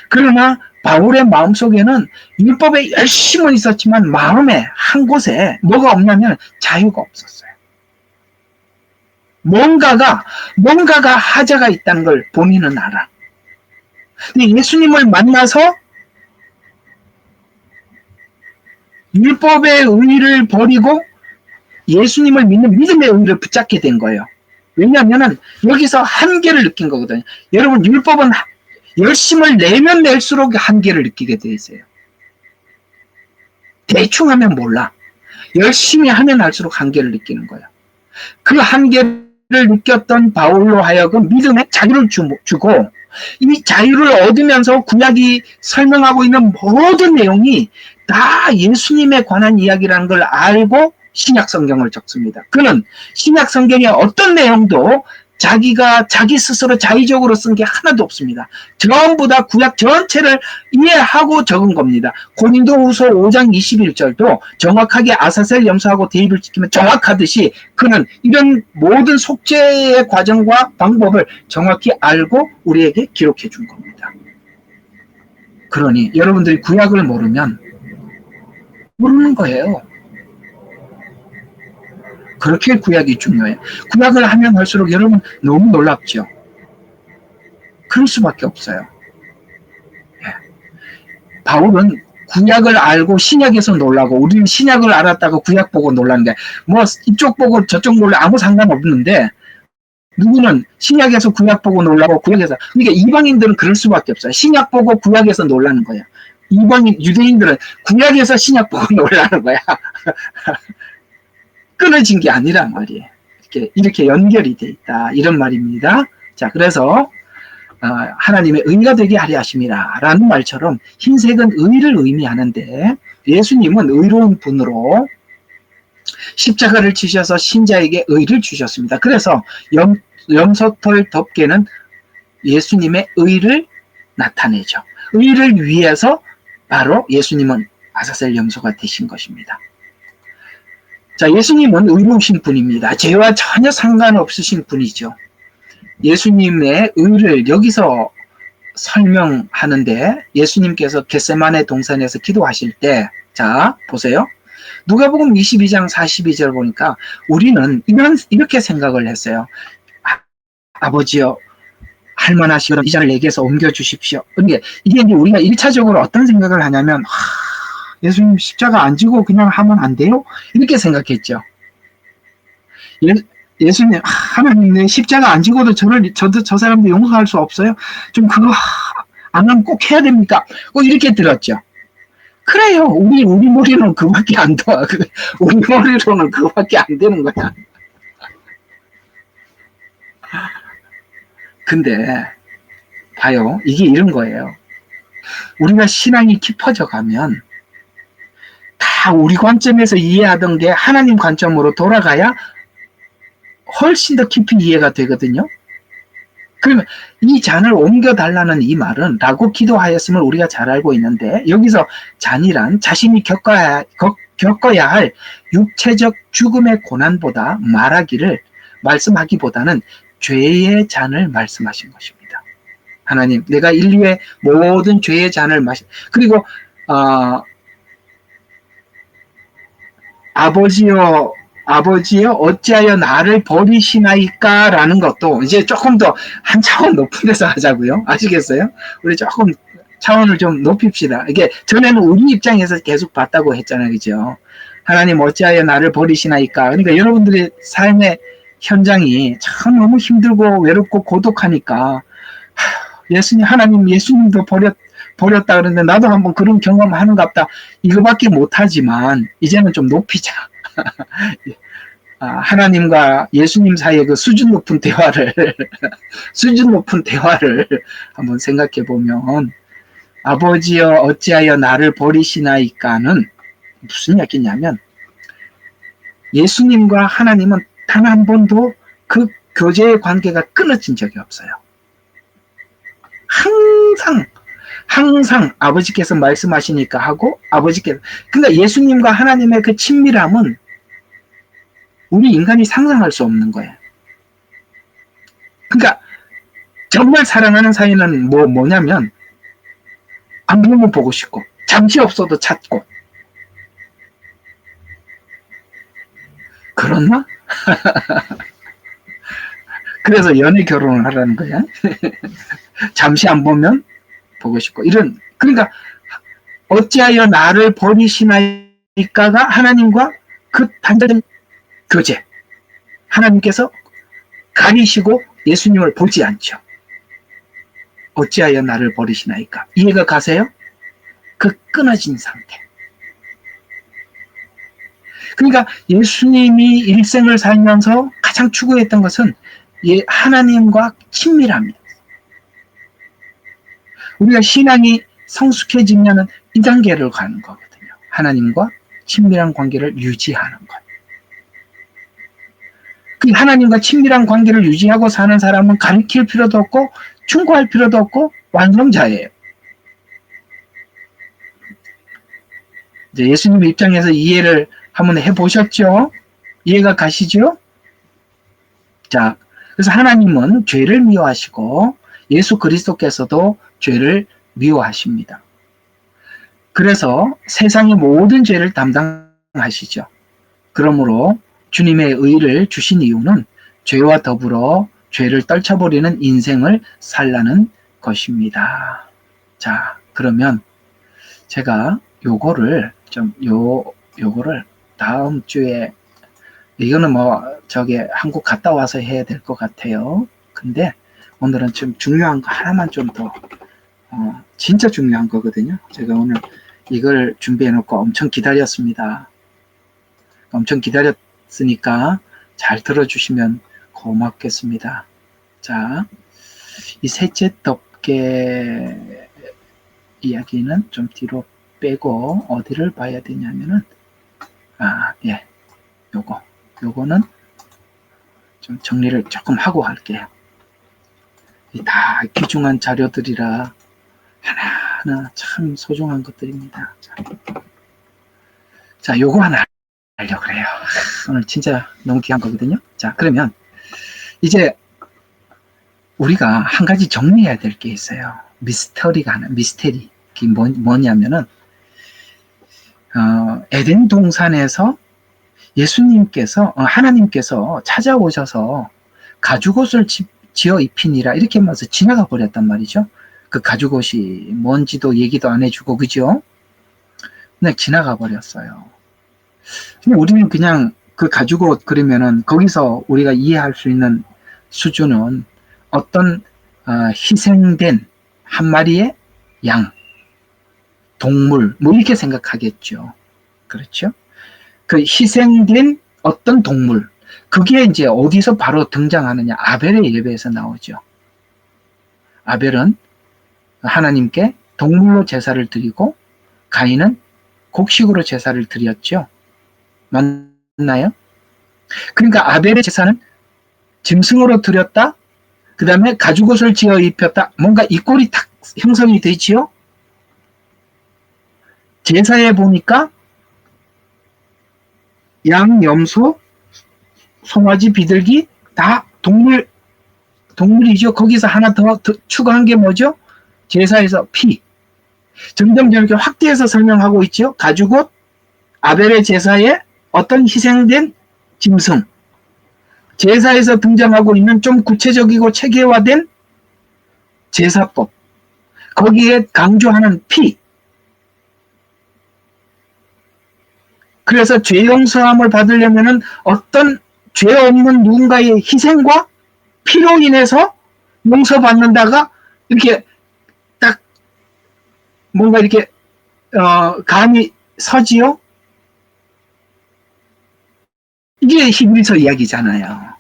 그러나 바울의 마음속에는 율법에 열심은 있었지만 마음에 한 곳에 뭐가 없냐면 자유가 없었어요. 뭔가가 하자가 있다는 걸 본인은 알아. 근데 예수님을 만나서 율법의 의를 버리고 예수님을 믿는 믿음의 의를 붙잡게 된 거예요. 왜냐하면 여기서 한계를 느낀 거거든요. 여러분, 율법은 열심을 내면 낼수록 한계를 느끼게 돼 있어요. 대충 하면 몰라. 열심히 하면 할수록 한계를 느끼는 거예요. 그 한계를 느꼈던 바울로 하여금 믿음의 자유를 주고, 이 자유를 얻으면서 구약이 설명하고 있는 모든 내용이 다 예수님에 관한 이야기라는 걸 알고 신약 성경을 적습니다. 그는 신약 성경의 어떤 내용도 자기가 자기 스스로 자의적으로 쓴 게 하나도 없습니다. 전부 다 구약 전체를 이해하고 적은 겁니다. 고린도후서 5장 21절도 정확하게 아사셀 염소하고 대입을 지키면 정확하듯이 그는 이런 모든 속죄의 과정과 방법을 정확히 알고 우리에게 기록해 준 겁니다. 그러니 여러분들이 구약을 모르면 모르는 거예요. 그렇게 구약이 중요해요. 구약을 하면 할수록 여러분 너무 놀랍죠. 그럴 수밖에 없어요. 바울은 구약을 알고 신약에서 놀라고, 우리는 신약을 알았다고 구약 보고 놀라는데, 뭐 이쪽 보고 저쪽 놀라 아무 상관없는데, 누구는 신약에서 구약 보고 놀라고 구약에서, 그러니까 이방인들은 그럴 수밖에 없어요. 신약 보고 구약에서 놀라는 거예요. 이방인 유대인들은 구약에서 신약 보고 놀라는 거야. 끊어진 게 아니란 말이에요. 이렇게 연결이 돼 있다, 이런 말입니다. 자, 그래서 하나님의 의가 되게 하려 하심이라 라는 말처럼 흰색은 의를 의미하는데, 예수님은 의로운 분으로 십자가를 지셔서 신자에게 의를 주셨습니다. 그래서 염소털 덮개는 예수님의 의를 나타내죠. 의를 위해서 바로 예수님은 아사셀 염소가 되신 것입니다. 자, 예수님은 의로우신 분입니다. 죄와 전혀 상관없으신 분이죠. 예수님의 의를 여기서 설명하는데, 예수님께서 겟세마네 동산에서 기도하실 때, 자, 보세요. 누가복음 22장 42절 보니까 우리는 이렇게 생각을 했어요. 아버지여, 할만하시거든 이 잔을 내게서 옮겨주십시오. 그러니까 이게 이제 우리가 1차적으로 어떤 생각을 하냐면, 예수님 십자가 안 지고 그냥 하면 안 돼요? 이렇게 생각했죠. 예수님, 하나님, 내 십자가 안 지고도 저 사람도 용서할 수 없어요? 좀 그거 안 하면 꼭 해야 됩니까? 꼭 이렇게 들었죠. 그래요. 우리 머리로는 그밖에 안 돼. 우리 머리로는 그밖에 안 되는 거야. 근데 봐요. 이게 이런 거예요. 우리가 신앙이 깊어져 가면 다 우리 관점에서 이해하던 게 하나님 관점으로 돌아가야 훨씬 더 깊이 이해가 되거든요. 그러면 이 잔을 옮겨달라는 이 말은 라고 기도하였음을 우리가 잘 알고 있는데, 여기서 잔이란 자신이 겪어야 할 육체적 죽음의 고난보다 말씀하기보다는 죄의 잔을 말씀하신 것입니다. 하나님, 내가 인류의 모든 죄의 잔을 그리고 아버지여 어찌하여 나를 버리시나이까 라는 것도 이제 조금 더 한 차원 높은 데서 하자고요. 아시겠어요? 우리 조금 차원을 좀 높입시다. 이게 전에는 우리 입장에서 계속 봤다고 했잖아요. 그죠? 하나님 어찌하여 나를 버리시나이까. 그러니까 여러분들의 삶의 현장이 참 너무 힘들고 외롭고 고독하니까, 하나님 예수님도 버렸다 그러는데 나도 한번 그런 경험하는갑다. 이거밖에 못하지만 이제는 좀 높이자. 하나님과 예수님 사이의 그 수준 높은 대화를 한번 생각해 보면, 아버지여 어찌하여 나를 버리시나이까는 무슨 얘기냐면, 예수님과 하나님은 단 한 번도 그 교제의 관계가 끊어진 적이 없어요. 항상 아버지께서 말씀하시니까 하고, 그러니까 예수님과 하나님의 그 친밀함은 우리 인간이 상상할 수 없는 거예요. 그러니까 정말 사랑하는 사이는 뭐냐면, 안 보면 보고 싶고, 잠시 없어도 찾고. 그렇나? 그래서 연애 결혼을 하라는 거야. 잠시 안 보면 보고 싶고. 그러니까 어찌하여 나를 버리시나요? 대가가 하나님과 그 단절된 교제. 하나님께서 가리시고 예수님을 보지 않죠. 어찌하여 나를 버리시나이까. 이해가 가세요? 그 끊어진 상태. 그러니까 예수님이 일생을 살면서 가장 추구했던 것은 하나님과 친밀함이에요. 우리가 신앙이 성숙해지면 이 단계를 가는 거거든요. 하나님과 친밀한 관계를 유지하는 것. 그 하나님과 친밀한 관계를 유지하고 사는 사람은 가르칠 필요도 없고 충고할 필요도 없고 완성자예요. 이제 예수님 입장에서 이해를 한번 해보셨죠? 이해가 가시죠? 자, 그래서 하나님은 죄를 미워하시고 예수 그리스도께서도 죄를 미워하십니다. 그래서 세상의 모든 죄를 담당하시죠. 그러므로 주님의 의를 주신 이유는 죄와 더불어 죄를 떨쳐버리는 인생을 살라는 것입니다. 자, 그러면 제가 요거를 다음 주에, 이거는 한국 갔다 와서 해야 될 것 같아요. 근데 오늘은 좀 중요한 거 하나만 좀 더, 진짜 중요한 거거든요. 제가 오늘 이걸 준비해 놓고 엄청 기다렸습니다. 엄청 기다렸으니까 잘 들어주시면 고맙겠습니다. 자, 이 셋째 덮개 이야기는 좀 뒤로 빼고 어디를 봐야 되냐면은, 요거는 좀 정리를 조금 하고 할게요. 다 귀중한 자료들이라 하나하나 참 소중한 것들입니다. 자, 요거 하나 하려고 그래요. 오늘 진짜 너무 귀한 거거든요. 자, 그러면 이제 우리가 한 가지 정리해야 될 게 있어요. 미스테리. 그게 뭐냐면은, 에덴 동산에서 하나님께서 찾아오셔서 가죽옷을 지어 입히니라 이렇게 하면서 지나가 버렸단 말이죠. 그 가죽옷이 뭔지도 얘기도 안 해주고, 그죠? 그냥 지나가 버렸어요. 근데 우리는 그냥 그 가죽옷 그러면은 거기서 우리가 이해할 수 있는 수준은 어떤 희생된 한 마리의 양, 동물, 이렇게 생각하겠죠. 그렇죠? 그 희생된 어떤 동물, 그게 이제 어디서 바로 등장하느냐? 아벨의 예배에서 나오죠. 아벨은 하나님께 동물로 제사를 드리고 가인은 곡식으로 제사를 드렸죠. 맞나요? 그러니까 아벨의 제사는 짐승으로 드렸다. 그 다음에 가죽옷을 지어 입혔다. 뭔가 이 꼴이 딱 형성이 되지요. 제사에 보니까 양, 염소, 송아지, 비둘기 다 동물이죠. 거기서 하나 더 추가한 게 뭐죠? 제사에서 피. 점점 이렇게 확대해서 설명하고 있죠. 가죽옷, 아벨의 제사에 어떤 희생된 짐승, 제사에서 등장하고 있는 좀 구체적이고 체계화된 제사법, 거기에 강조하는 피. 그래서 죄 용서함을 받으려면은 어떤 죄 없는 누군가의 희생과 피로 인해서 용서받는다가 이렇게 딱 뭔가 이렇게 감이 서지요. 이게 히브리서 이야기잖아요.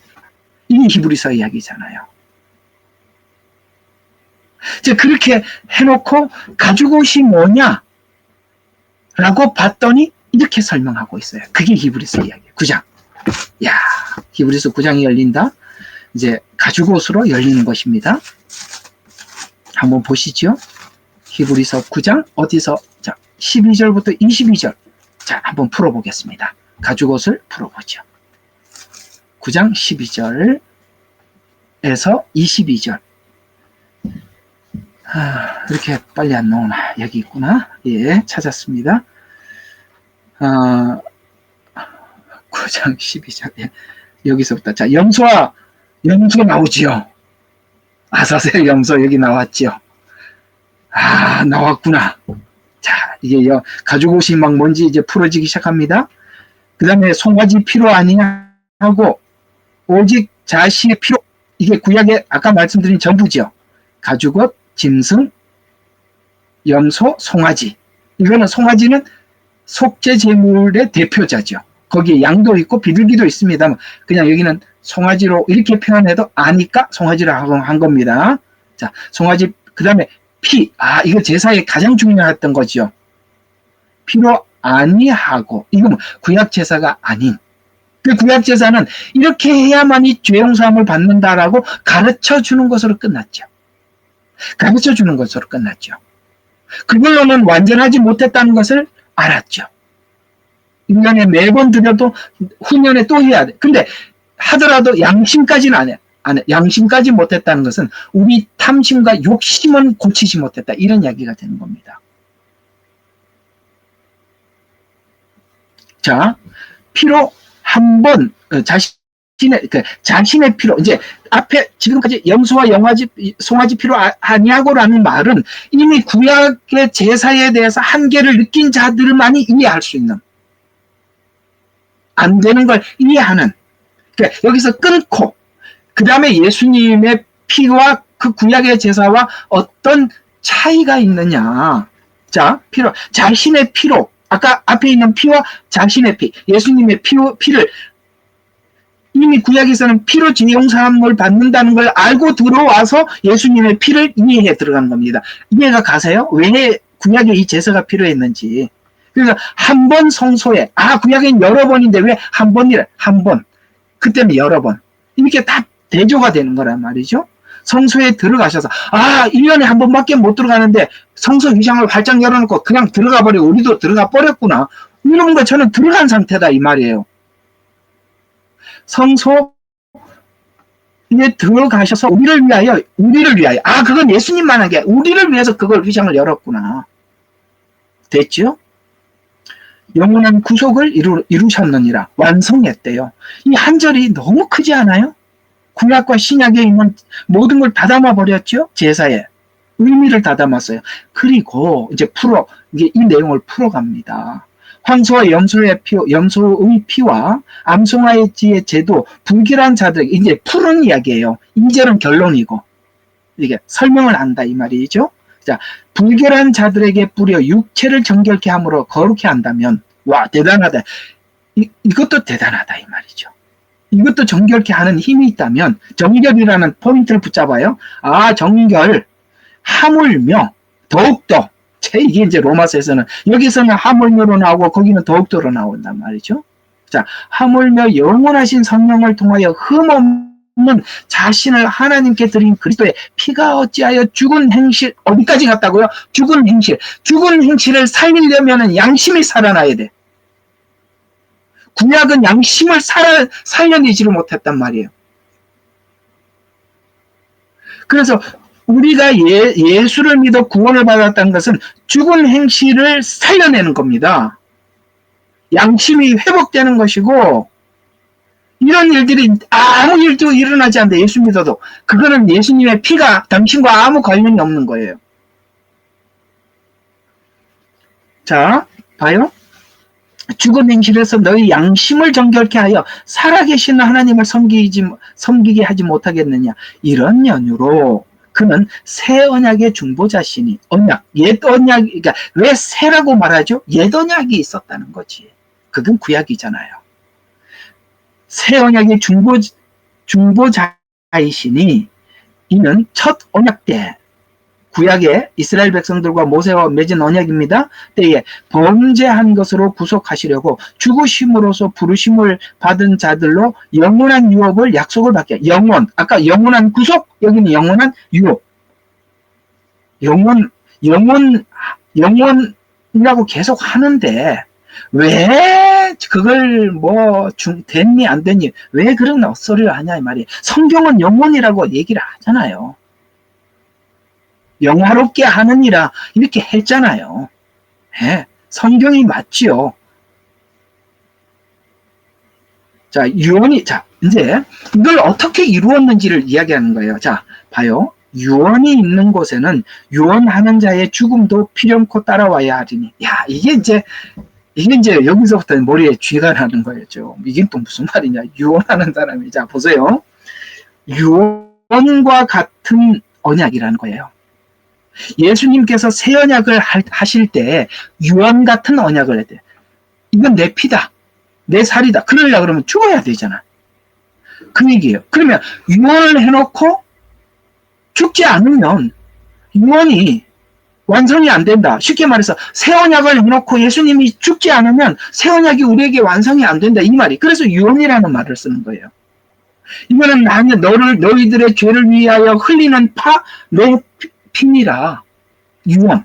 이게 히브리서 이야기잖아요. 이제 그렇게 해놓고 가죽옷이 뭐냐? 라고 봤더니 이렇게 설명하고 있어요. 그게 히브리서 이야기예요. 9장. 야, 히브리서 9장이 열린다. 이제 가죽옷으로 열리는 것입니다. 한번 보시죠. 히브리서 9장 어디서? 자, 12절부터 22절. 자, 한번 풀어보겠습니다. 가죽옷을 풀어보죠. 9장 12절에서 22절. 이렇게 빨리 안 나오나? 여기 있구나. 예, 찾았습니다. 9장 12절. 예, 여기서부터. 자, 염소 나오지요. 아사셀 염소 여기 나왔지요. 나왔구나. 자, 이게 가죽 옷이 막 뭔지 이제 풀어지기 시작합니다. 그 다음에 송아지 피로 아니하고 오직 자시의 피로, 이게 구약에 아까 말씀드린 전부죠. 가죽옷, 짐승, 염소, 송아지. 이거는 송아지는 속죄 제물의 대표자죠. 거기에 양도 있고 비둘기도 있습니다. 그냥 여기는 송아지로 이렇게 표현해도 아니까 송아지로 한 겁니다. 자, 송아지, 그 다음에 피. 이거 제사에 가장 중요했던 거죠. 피로 아니하고, 이거 구약 제사가 아닌. 그 구약 제사는 이렇게 해야만이 죄 용서함을 받는다라고 가르쳐 주는 것으로 끝났죠. 가르쳐 주는 것으로 끝났죠. 그걸로는 완전하지 못했다는 것을 알았죠. 1년에 매번 드려도 후년에 또 해야 돼. 근데 하더라도 양심까지는 안 해. 양심까지 못했다는 것은 우리 탐심과 욕심은 고치지 못했다. 이런 이야기가 되는 겁니다. 자, 피로 한 번 자신의 피로, 이제 앞에 지금까지 염소와 송아지 피로 아니하고라는 말은 이미 구약의 제사에 대해서 한계를 느낀 자들만이 이해할 수 있는, 안 되는 걸 이해하는, 그러니까 여기서 끊고 그 다음에 예수님의 피와 그 구약의 제사와 어떤 차이가 있느냐. 자, 피로, 자신의 피로, 아까 앞에 있는 피와 자신의 피, 예수님의 피를 이미 구약에서는 피로 죄 용서함을 받는다는 걸 알고 들어와서 예수님의 피를 이해해 들어간 겁니다. 이해가 가세요? 왜 구약에 이 제사가 필요했는지. 그러니까 한 번 성소에, 구약엔 여러 번인데 왜 한 번이래? 한 번. 그때는 여러 번. 이렇게 다 대조가 되는 거란 말이죠. 성소에 들어가셔서 1년에 한 번밖에 못 들어가는데 성소 위장을 활짝 열어놓고 그냥 들어가 버리고 우리도 들어가 버렸구나. 이런 거 저는 들어간 상태다 이 말이에요. 성소에 들어가셔서 우리를 위하여, 그건 예수님만 한 게 우리를 위해서 그걸 위장을 열었구나. 됐죠? 영원한 구속을 이루셨느니라. 완성했대요. 이 한 절이 너무 크지 않아요? 구약과 신약에 있는 모든 걸 다 담아버렸죠? 제사에. 의미를 다 담았어요. 그리고 이제 이게 이 내용을 풀어갑니다. 황소와 염소의 피와 암송아지의 제도, 불길한 자들에게, 이제 푸른 이야기예요. 이절은 결론이고, 이게 설명을 한다 이 말이죠. 자, 불결한 자들에게 뿌려 육체를 정결케 함으로 거룩케 한다면, 와, 대단하다. 이것도 대단하다 이 말이죠. 이것도 정결케 하는 힘이 있다면, 정결이라는 포인트를 붙잡아요. 정결, 하물며 더욱더, 이게 이제 로마서에서는, 여기서는 하물며로 나오고 거기는 더욱더로 나온단 말이죠. 자, 하물며 영원하신 성령을 통하여 흠없는 자신을 하나님께 드린 그리스도의 피가 어찌하여 죽은 행실, 어디까지 갔다고요? 죽은 행실을 살리려면 양심이 살아나야 돼. 구약은 양심을 살려내지를 못했단 말이에요. 그래서 우리가 예수를 믿어 구원을 받았다는 것은 죽은 행실을 살려내는 겁니다. 양심이 회복되는 것이고, 이런 일들이 아무 일도 일어나지 않는데 예수 믿어도 그거는 예수님의 피가 당신과 아무 관련이 없는 거예요. 자, 봐요. 죽은 행실에서 너희 양심을 정결케 하여 살아계신 하나님을 섬기게 하지 못하겠느냐. 이런 연유로 그는 새 언약의 중보자시니, 옛 언약, 그러니까 왜 새라고 말하죠? 옛 언약이 있었다는 거지. 그건 구약이잖아요. 새 언약의 중보자이시니, 이는 첫 언약 때, 구약의 이스라엘 백성들과 모세와 맺은 언약입니다. 때에 범죄한 것으로 구속하시려고 죽으심으로써 부르심을 받은 자들로 영원한 유업을 약속을 받게. 아까 영원한 구속, 여기는 영원한 유업. 영원이라고 계속 하는데 왜 그걸 됐니 안 됐니, 왜 그런 헛소리를 하냐 이 말이에요. 성경은 영원이라고 얘기를 하잖아요. 영화롭게 하느니라 이렇게 했잖아요. 네, 성경이 맞지요. 자, 이제 이걸 어떻게 이루었는지를 이야기하는 거예요. 자, 봐요. 유언이 있는 곳에는 유언하는 자의 죽음도 필연코 따라와야 하리니. 야, 이게 이제 여기서부터 머리에 쥐가 나는 거였죠. 이게 또 무슨 말이냐. 유언하는 사람이. 자, 보세요. 유언과 같은 언약이라는 거예요. 예수님께서 새 언약을 하실 때 유언 같은 언약을 해야 돼. 이건 내 피다. 내 살이다. 그러려고 그러면 죽어야 되잖아. 그 얘기예요. 그러면 유언을 해놓고 죽지 않으면 유언이 완성이 안 된다. 쉽게 말해서 새 언약을 해놓고 예수님이 죽지 않으면 새 언약이 우리에게 완성이 안 된다. 이 말이. 그래서 유언이라는 말을 쓰는 거예요. 이거는 나는 너희들의 죄를 위하여 흘리는 내 피니라. 유언.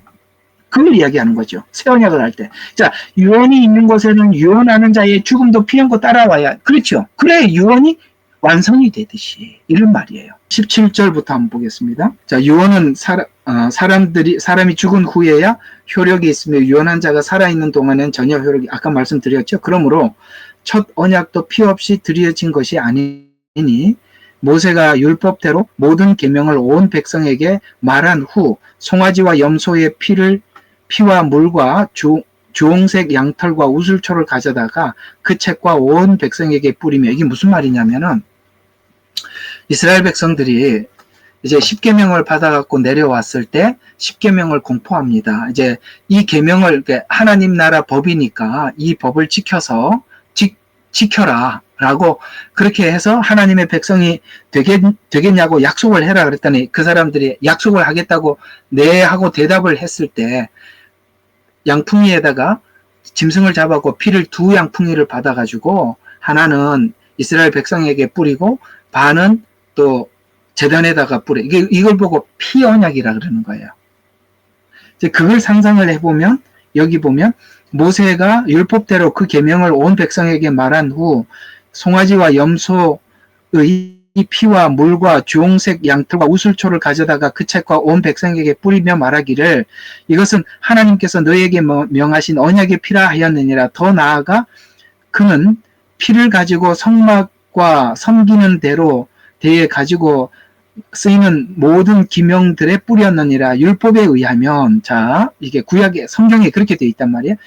그걸 이야기하는 거죠. 새 언약을 할 때. 자, 유언이 있는 곳에는 유언하는 자의 죽음도 필연코 따라와야. 그렇죠. 그래 유언이 완성이 되듯이 이런 말이에요. 17절부터 한번 보겠습니다. 자, 유언은 사람이 죽은 후에야 효력이 있으며 유언한 자가 살아있는 동안엔 전혀 효력이 아까 말씀드렸죠. 그러므로 첫 언약도 피 없이 드려진 것이 아니니 모세가 율법대로 모든 계명을 온 백성에게 말한 후 송아지와 염소의 피와 물과 주홍색 양털과 우슬초를 가져다가 그 책과 온 백성에게 뿌리며. 이게 무슨 말이냐면은 이스라엘 백성들이 이제 10계명을 받아갖고 내려왔을 때 10계명을 공포합니다. 이제 이 계명을 하나님 나라 법이니까 이 법을 지켜라 라고 그렇게 해서 하나님의 백성이 되겠냐고 약속을 해라 그랬더니 그 사람들이 약속을 하겠다고 네 하고 대답을 했을 때 양풍이에다가 짐승을 잡아고 피를 2양풍이를 받아가지고 하나는 이스라엘 백성에게 뿌리고 반은 또 제단에다가 뿌려. 이걸 보고 피 언약이라 그러는 거예요. 이제 그걸 상상을 해보면 여기 보면 모세가 율법대로 그 계명을 온 백성에게 말한 후 송아지와 염소의 이 피와 물과 주홍색 양털과 우슬초를 가져다가 그 책과 온 백성에게 뿌리며 말하기를 이것은 하나님께서 너에게 명하신 언약의 피라 하였느니라. 더 나아가 그는 피를 가지고 성막과 섬기는 대에 가지고 쓰이는 모든 기명들에 뿌렸느니라. 율법에 의하면 자 이게 구약의 성경에 그렇게 되어 있단 말이에요.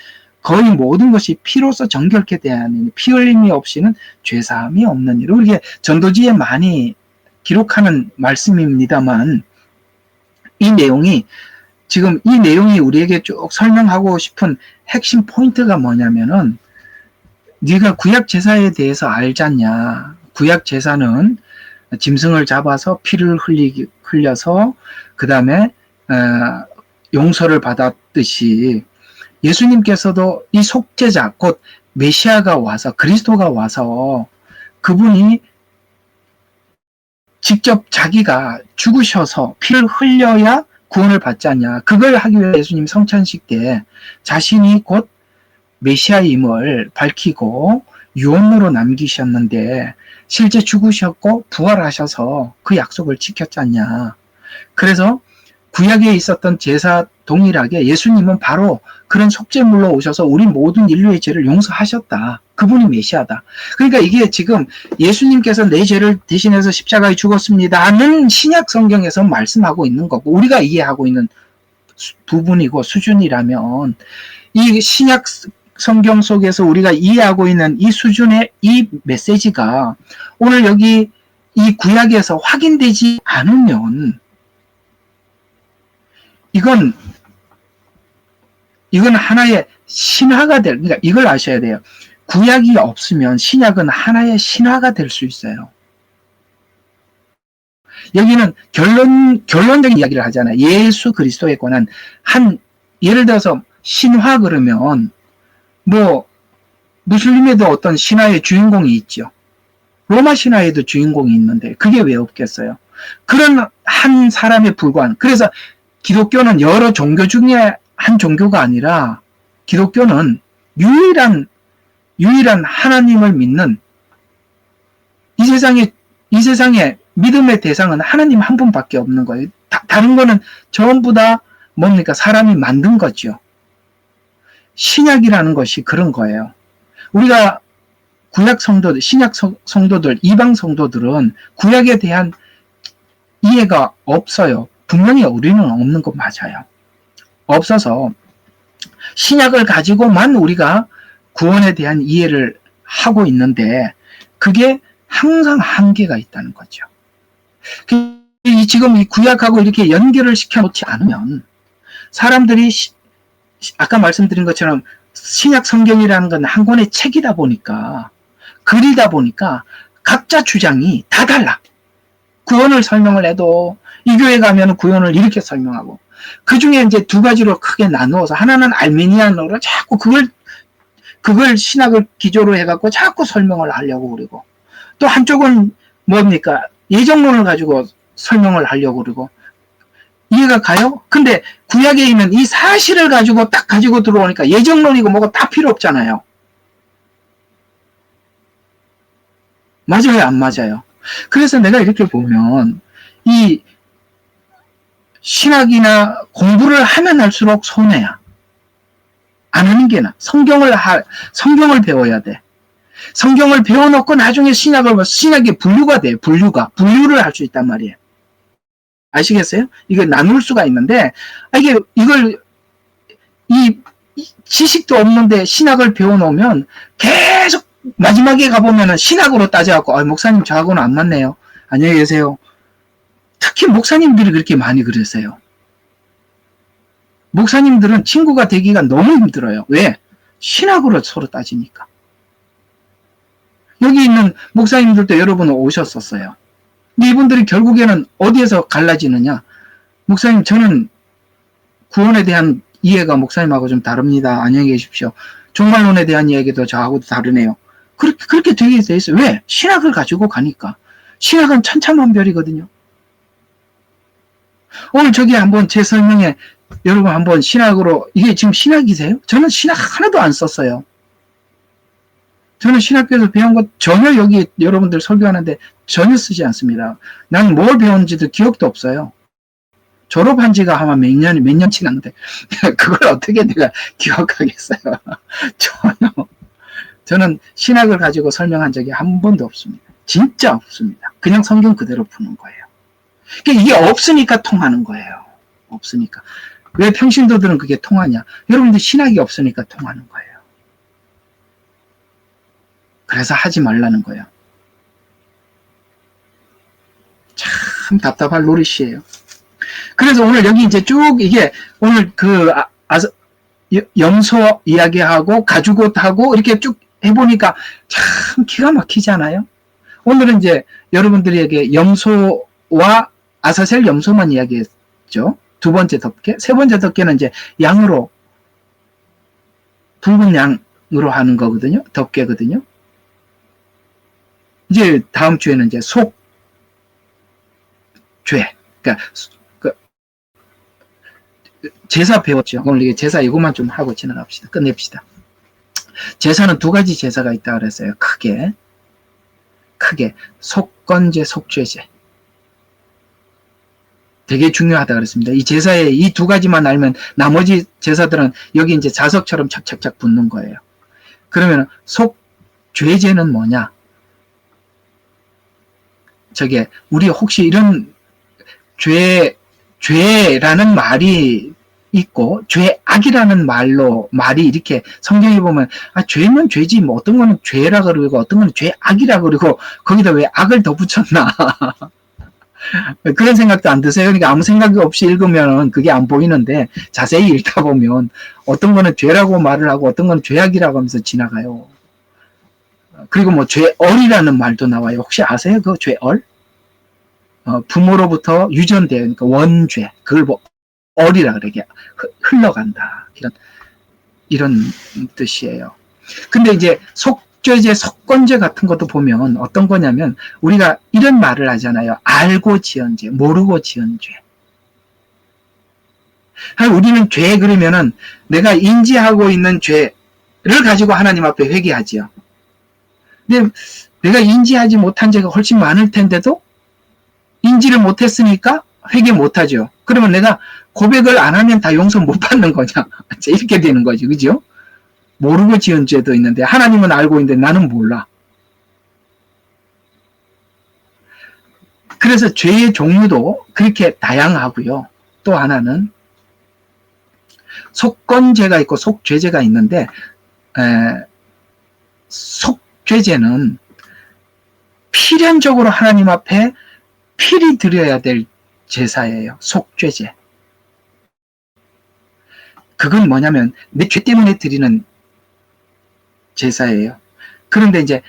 거의 모든 것이 피로서 정결케 돼야 하느니 피 흘림이 없이는 죄사함이 없느니라. 이게 전도지에 많이 기록하는 말씀입니다만 이 내용이 우리에게 쭉 설명하고 싶은 핵심 포인트가 뭐냐면은 네가 구약 제사에 대해서 알잖냐. 구약 제사는 짐승을 잡아서 피를 흘려서 그 다음에 용서를 받았듯이 예수님께서도 이 속죄자 곧 메시아가 와서 그리스도가 와서 그분이 직접 자기가 죽으셔서 피를 흘려야 구원을 받지 않냐. 그걸 하기 위해 예수님 성찬식 때 자신이 곧 메시아임을 밝히고 유언으로 남기셨는데 실제 죽으셨고 부활하셔서 그 약속을 지켰지 않냐. 그래서 구약에 있었던 제사 동일하게 예수님은 바로 그런 속죄물로 오셔서 우리 모든 인류의 죄를 용서하셨다. 그분이 메시아다. 그러니까 이게 지금 예수님께서 내 죄를 대신해서 십자가에 죽었습니다는 신약 성경에서 말씀하고 있는 거고 우리가 이해하고 있는 부분이고 수준이라면 이 신약 성경 속에서 우리가 이해하고 있는 이 수준의 이 메시지가 오늘 여기 이 구약에서 확인되지 않으면 이건 하나의 신화가 그러니까 이걸 아셔야 돼요. 구약이 없으면 신약은 하나의 신화가 될 수 있어요. 여기는 결론적인 이야기를 하잖아요. 예수 그리스도에 관한 예를 들어서 신화 그러면 무슬림에도 어떤 신화의 주인공이 있죠. 로마 신화에도 주인공이 있는데 그게 왜 없겠어요? 그런 한 사람에 불과한. 그래서 기독교는 여러 종교 중에 한 종교가 아니라 기독교는 유일한 하나님을 믿는 이 세상에 믿음의 대상은 하나님 한 분밖에 없는 거예요. 다른 거는 전부 다 뭡니까? 사람이 만든 거죠. 신약이라는 것이 그런 거예요. 우리가 구약 성도들, 신약 성도들, 이방 성도들은 구약에 대한 이해가 없어요. 분명히 우리는 없는 건 맞아요. 없어서 신약을 가지고만 우리가 구원에 대한 이해를 하고 있는데 그게 항상 한계가 있다는 거죠. 지금 이 구약하고 이렇게 연결을 시켜놓지 않으면 사람들이 아까 말씀드린 것처럼 신약 성경이라는 건 한 권의 책이다 보니까 글이다 보니까 각자 주장이 다 달라. 구원을 설명을 해도 이 교회 가면 구원을 이렇게 설명하고 그 중에 이제 두 가지로 크게 나누어서 하나는 알미니안으로 자꾸 그걸 신학을 기조로 해갖고 자꾸 설명을 하려고 그러고 또 한쪽은 뭡니까? 예정론을 가지고 설명을 하려고 그러고 이해가 가요? 근데 구약에 있는 이 사실을 가지고 딱 가지고 들어오니까 예정론이고 뭐가 다 필요 없잖아요. 맞아요, 안 맞아요? 그래서 내가 이렇게 보면 이 신학이나 공부를 하면 할수록 손해야. 안 하는 게 나아. 성경을 배워야 돼. 성경을 배워놓고 나중에 신학이 분류가 돼. 분류를 할 수 있단 말이에요. 아시겠어요? 이거 나눌 수가 있는데, 이 지식도 없는데 신학을 배워놓으면 계속 마지막에 가보면은 신학으로 따져갖고, 목사님 저하고는 안 맞네요. 안녕히 계세요. 특히 목사님들이 그렇게 많이 그러세요. 목사님들은 친구가 되기가 너무 힘들어요. 왜? 신학으로 서로 따지니까. 여기 있는 목사님들도 여러분 오셨었어요. 근데 이분들이 결국에는 어디에서 갈라지느냐? 목사님, 저는 구원에 대한 이해가 목사님하고 좀 다릅니다. 안녕히 계십시오. 종말론에 대한 이야기도 저하고도 다르네요. 그렇게 되게 돼 있어요. 왜? 신학을 가지고 가니까. 신학은 천차만별이거든요. 오늘 저기 한번 제 설명에 여러분 한번 신학으로, 이게 지금 신학이세요? 저는 신학 하나도 안 썼어요. 저는 신학교에서 배운 것 전혀 여기 여러분들 설교하는데 전혀 쓰지 않습니다. 난 뭘 배웠는지도 기억도 없어요. 졸업한 지가 아마 몇 년 지났는데 그걸 어떻게 내가 기억하겠어요. 저는 신학을 가지고 설명한 적이 한 번도 없습니다. 진짜 없습니다. 그냥 성경 그대로 푸는 거예요. 그러니까 이게 없으니까 통하는 거예요. 없으니까. 왜 평신도들은 그게 통하냐? 여러분들 신학이 없으니까 통하는 거예요. 그래서 하지 말라는 거예요. 참 답답할 노릇이에요. 그래서 오늘 여기 이제 쭉 이게 오늘 염소 이야기하고 가죽옷하고 이렇게 쭉 해보니까 참 기가 막히잖아요. 오늘은 이제 여러분들에게 염소와 아사셀 염소만 이야기했죠. 두 번째 덮개. 세 번째 덮개는 이제 양으로, 붉은 양으로 하는 거거든요. 덮개거든요. 이제 다음 주에는 이제 속죄. 그러니까 제사 배웠죠. 오늘 이게 제사 이것만 좀 하고 지나갑시다. 끝냅시다. 제사는 두 가지 제사가 있다 그랬어요. 크게 속건제, 속죄제. 되게 중요하다 그랬습니다. 이 제사에 이 두 가지만 알면 나머지 제사들은 여기 이제 자석처럼 착착착 붙는 거예요. 그러면 속죄제는 뭐냐? 우리 혹시 이런 죄라는 말이 있고, 죄악이라는 말이 이렇게 성경에 보면, 죄는 죄지, 뭐 어떤 거는 죄라 그러고, 어떤 거는 죄악이라 그러고, 거기다 왜 악을 더 붙였나. 그런 생각도 안 드세요? 그러니까 아무 생각이 없이 읽으면 그게 안 보이는데, 자세히 읽다 보면, 어떤 거는 죄라고 말을 하고, 어떤 거는 죄악이라고 하면서 지나가요. 그리고 뭐 죄얼이라는 말도 나와요. 혹시 아세요? 그 죄얼? 부모로부터 유전돼요. 그러니까 원죄. 그걸 뭐 얼이라 그러게 흘러간다. 이런 뜻이에요. 근데 이제 속죄제, 속건제 같은 것도 보면 어떤 거냐면 우리가 이런 말을 하잖아요. 알고 지은 죄, 모르고 지은 죄. 우리는 죄 그러면은 내가 인지하고 있는 죄를 가지고 하나님 앞에 회개하지요. 근데 내가 인지하지 못한 죄가 훨씬 많을 텐데도 인지를 못했으니까 회개 못하죠. 그러면 내가 고백을 안 하면 다 용서 못 받는 거냐. 이렇게 되는 거지. 그죠? 모르고 지은 죄도 있는데 하나님은 알고 있는데 나는 몰라. 그래서 죄의 종류도 그렇게 다양하고요. 또 하나는 속건죄가 있고 속죄죄가 있는데, 속죄죄는 필연적으로 하나님 앞에 필히 드려야 될 제사예요. 속죄죄. 그건 뭐냐면 내 죄 때문에 드리는 제사예요. 그런데 이제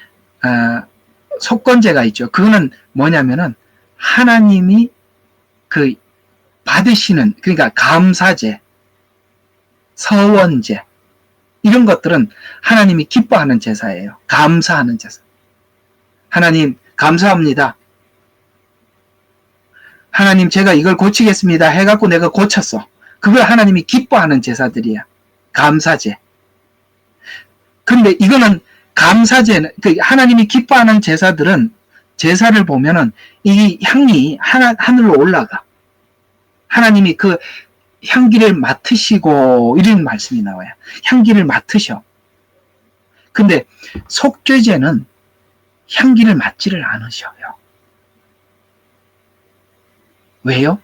속건죄가 있죠. 그거는 뭐냐면은 하나님이 그 받으시는, 그러니까 감사제, 서원제, 이런 것들은 하나님이 기뻐하는 제사예요. 감사하는 제사. 하나님 감사합니다. 하나님 제가 이걸 고치겠습니다 해갖고 내가 고쳤어. 그걸 하나님이 기뻐하는 제사들이야. 감사제. 근데 이거는 감사제는, 하나님이 기뻐하는 제사들은, 제사를 보면은 이 향이 하늘로 올라가. 하나님이 그 향기를 맡으시고, 이런 말씀이 나와요. 향기를 맡으셔. 근데 속죄제는 향기를 맡지를 않으셔요. 왜요?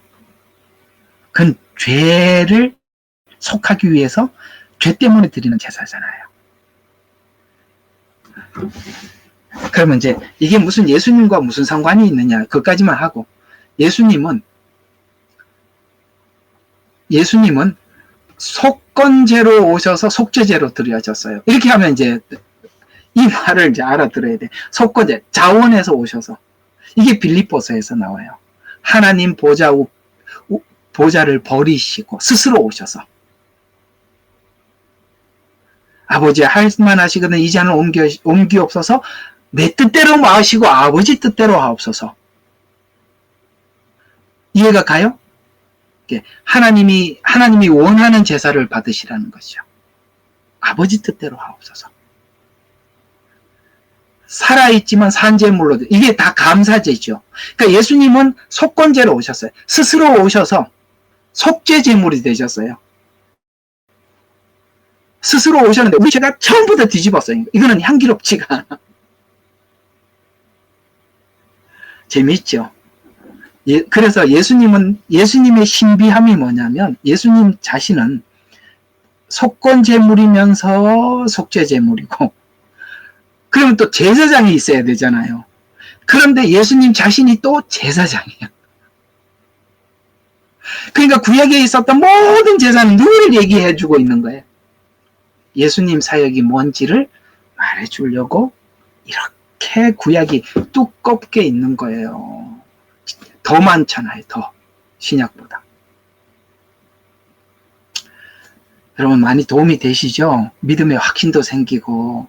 그건 죄를 속하기 위해서 죄 때문에 드리는 제사잖아요. 그러면 이제 이게 무슨 예수님과 무슨 상관이 있느냐, 그것까지만 하고, 예수님은 속건제로 오셔서 속죄제로 드려졌어요. 이렇게 하면 이제 이 말을 이제 알아들어야 돼. 속건제, 자원에서 오셔서. 이게 빌립보서에서 나와요. 하나님 보좌를 버리시고 스스로 오셔서, 아버지 할 만하시거든 이 잔을 옮기옵소서, 내 뜻대로 마시고 아버지 뜻대로 하옵소서. 이해가 가요? 하나님이 원하는 제사를 받으시라는 것이죠. 아버지 뜻대로 하옵소서. 살아있지만 산재물로, 이게 다 감사제죠. 그러니까 예수님은 속건제로 오셨어요. 스스로 오셔서 속죄제물이 되셨어요. 스스로 오셨는데 우리 죄가 처음부터 뒤집었어요. 이거는 향기롭지가 않아. 재미있죠? 그래서 예수님의 신비함이 뭐냐면, 예수님 자신은 속건제물이면서 속죄제물이고, 그러면 또 제사장이 있어야 되잖아요. 그런데 예수님 자신이 또 제사장이에요. 그러니까 구약에 있었던 모든 제사는 누구를 얘기해주고 있는 거예요? 예수님 사역이 뭔지를 말해주려고 이렇게 구약이 두껍게 있는 거예요. 더 많잖아요. 더 신약보다. 여러분 많이 도움이 되시죠? 믿음의 확신도 생기고,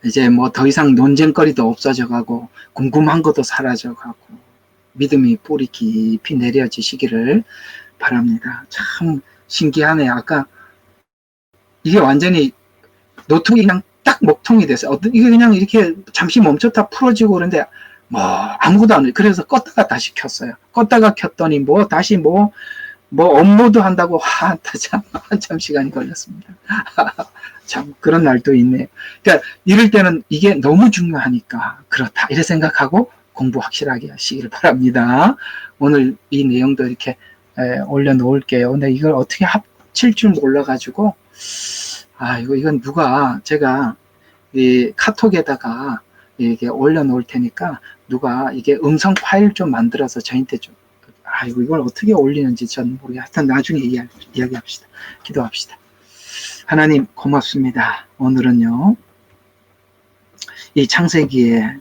이제 뭐 더 이상 논쟁거리도 없어져가고, 궁금한 것도 사라져가고, 믿음이 뿌리 깊이 내려지시기를 바랍니다. 참 신기하네요. 아까 이게 완전히 노통이 그냥 딱 목통이 됐어요. 이게 그냥 이렇게 잠시 멈췄다 풀어지고 그런데 뭐 아무것도 안 해요. 그래서 껐다가 다시 켰어요. 껐다가 켰더니 다시 업로드 한다고 한참 시간이 걸렸습니다. 참 그런 날도 있네요. 그러니까 이럴 때는 이게 너무 중요하니까 그렇다 이렇게 생각하고 공부 확실하게 하시기를 바랍니다. 오늘 이 내용도 이렇게 올려놓을게요. 근데 이걸 어떻게 합칠 줄 몰라가지고, 이건 제가 이 카톡에다가 이게 올려놓을 테니까 누가 이게 음성 파일 좀 만들어서 저한테 좀, 이걸 어떻게 올리는지 전 모르겠어요. 하여튼 나중에 이야기합시다. 기도합시다. 하나님 고맙습니다. 오늘은요, 이 창세기에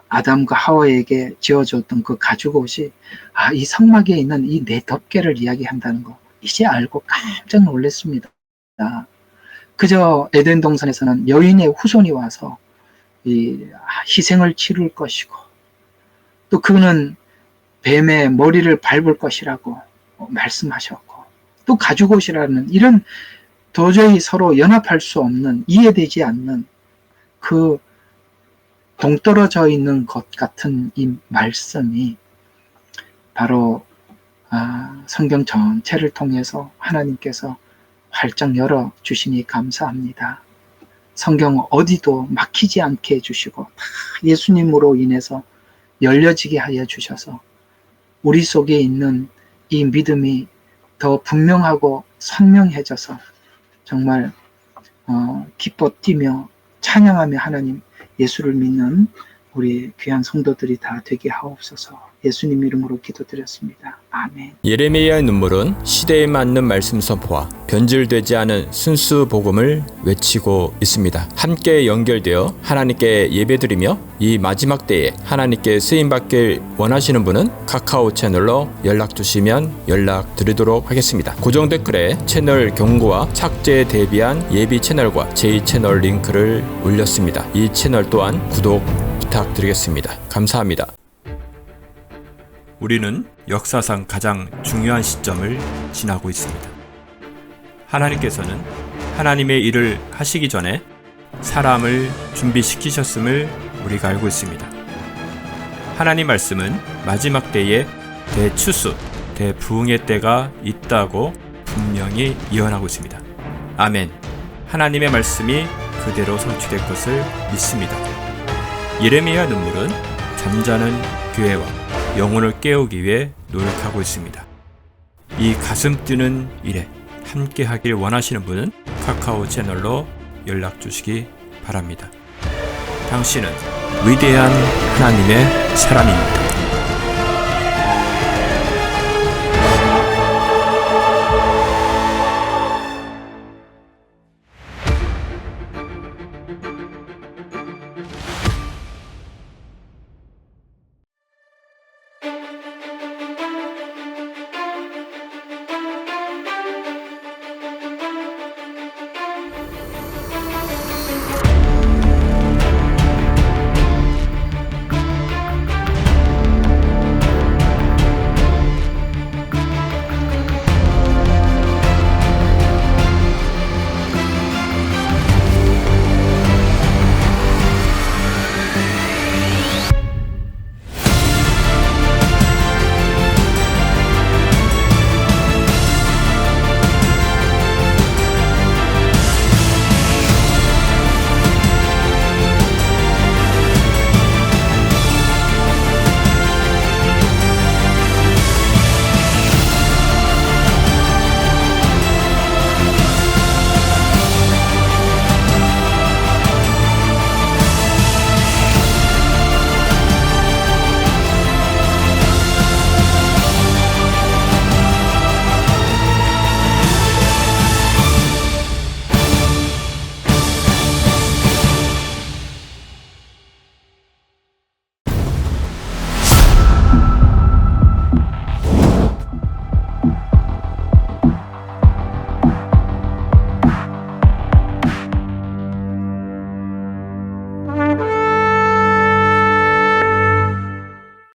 아담과 하와에게 지어줬던 그 가죽옷이 이 성막에 있는 이 네 덮개를 이야기한다는 거 이제 알고 깜짝 놀랐습니다. 그저 에덴 동산에서는 여인의 후손이 와서 이 희생을 치룰 것이고, 또 그는 뱀의 머리를 밟을 것이라고 말씀하셨고, 또 가죽옷이라는 이런 도저히 서로 연합할 수 없는, 이해되지 않는 그 동떨어져 있는 것 같은 이 말씀이 바로 성경 전체를 통해서 하나님께서 활짝 열어주시니 감사합니다. 성경 어디도 막히지 않게 해주시고 다 예수님으로 인해서 열려지게 하여 주셔서 우리 속에 있는 이 믿음이 더 분명하고 선명해져서 정말 기뻐 뛰며 찬양하며 하나님 예수를 믿는 우리 귀한 성도들이 다 되게 하옵소서. 예수님 이름으로 기도드렸습니다. 아멘. 예레미야의 눈물은 시대에 맞는 말씀 선포와 변질되지 않은 순수 복음을 외치고 있습니다. 함께 연결되어 하나님께 예배드리며 이 마지막 때에 하나님께 쓰임받길 원하시는 분은 카카오 채널로 연락 주시면 연락드리도록 하겠습니다. 고정 댓글에 채널 경고와 착제에 대비한 예비 채널과 제2채널 링크를 올렸습니다. 이 채널 또한 구독 부탁드리겠습니다. 감사합니다. 우리는 역사상 가장 중요한 시점을 지나고 있습니다. 하나님께서는 하나님의 일을 하시기 전에 사람을 준비시키셨음을 우리가 알고 있습니다. 하나님 말씀은 마지막 때에 대추수, 대부흥의 때가 있다고 분명히 예언하고 있습니다. 아멘. 하나님의 말씀이 그대로 성취될 것을 믿습니다. 예레미야 눈물은 잠자는 교회와 영혼을 깨우기 위해 노력하고 있습니다. 이 가슴 뛰는 일에 함께 하길 원하시는 분은 카카오 채널로 연락 주시기 바랍니다. 당신은 위대한 하나님의 사람입니다.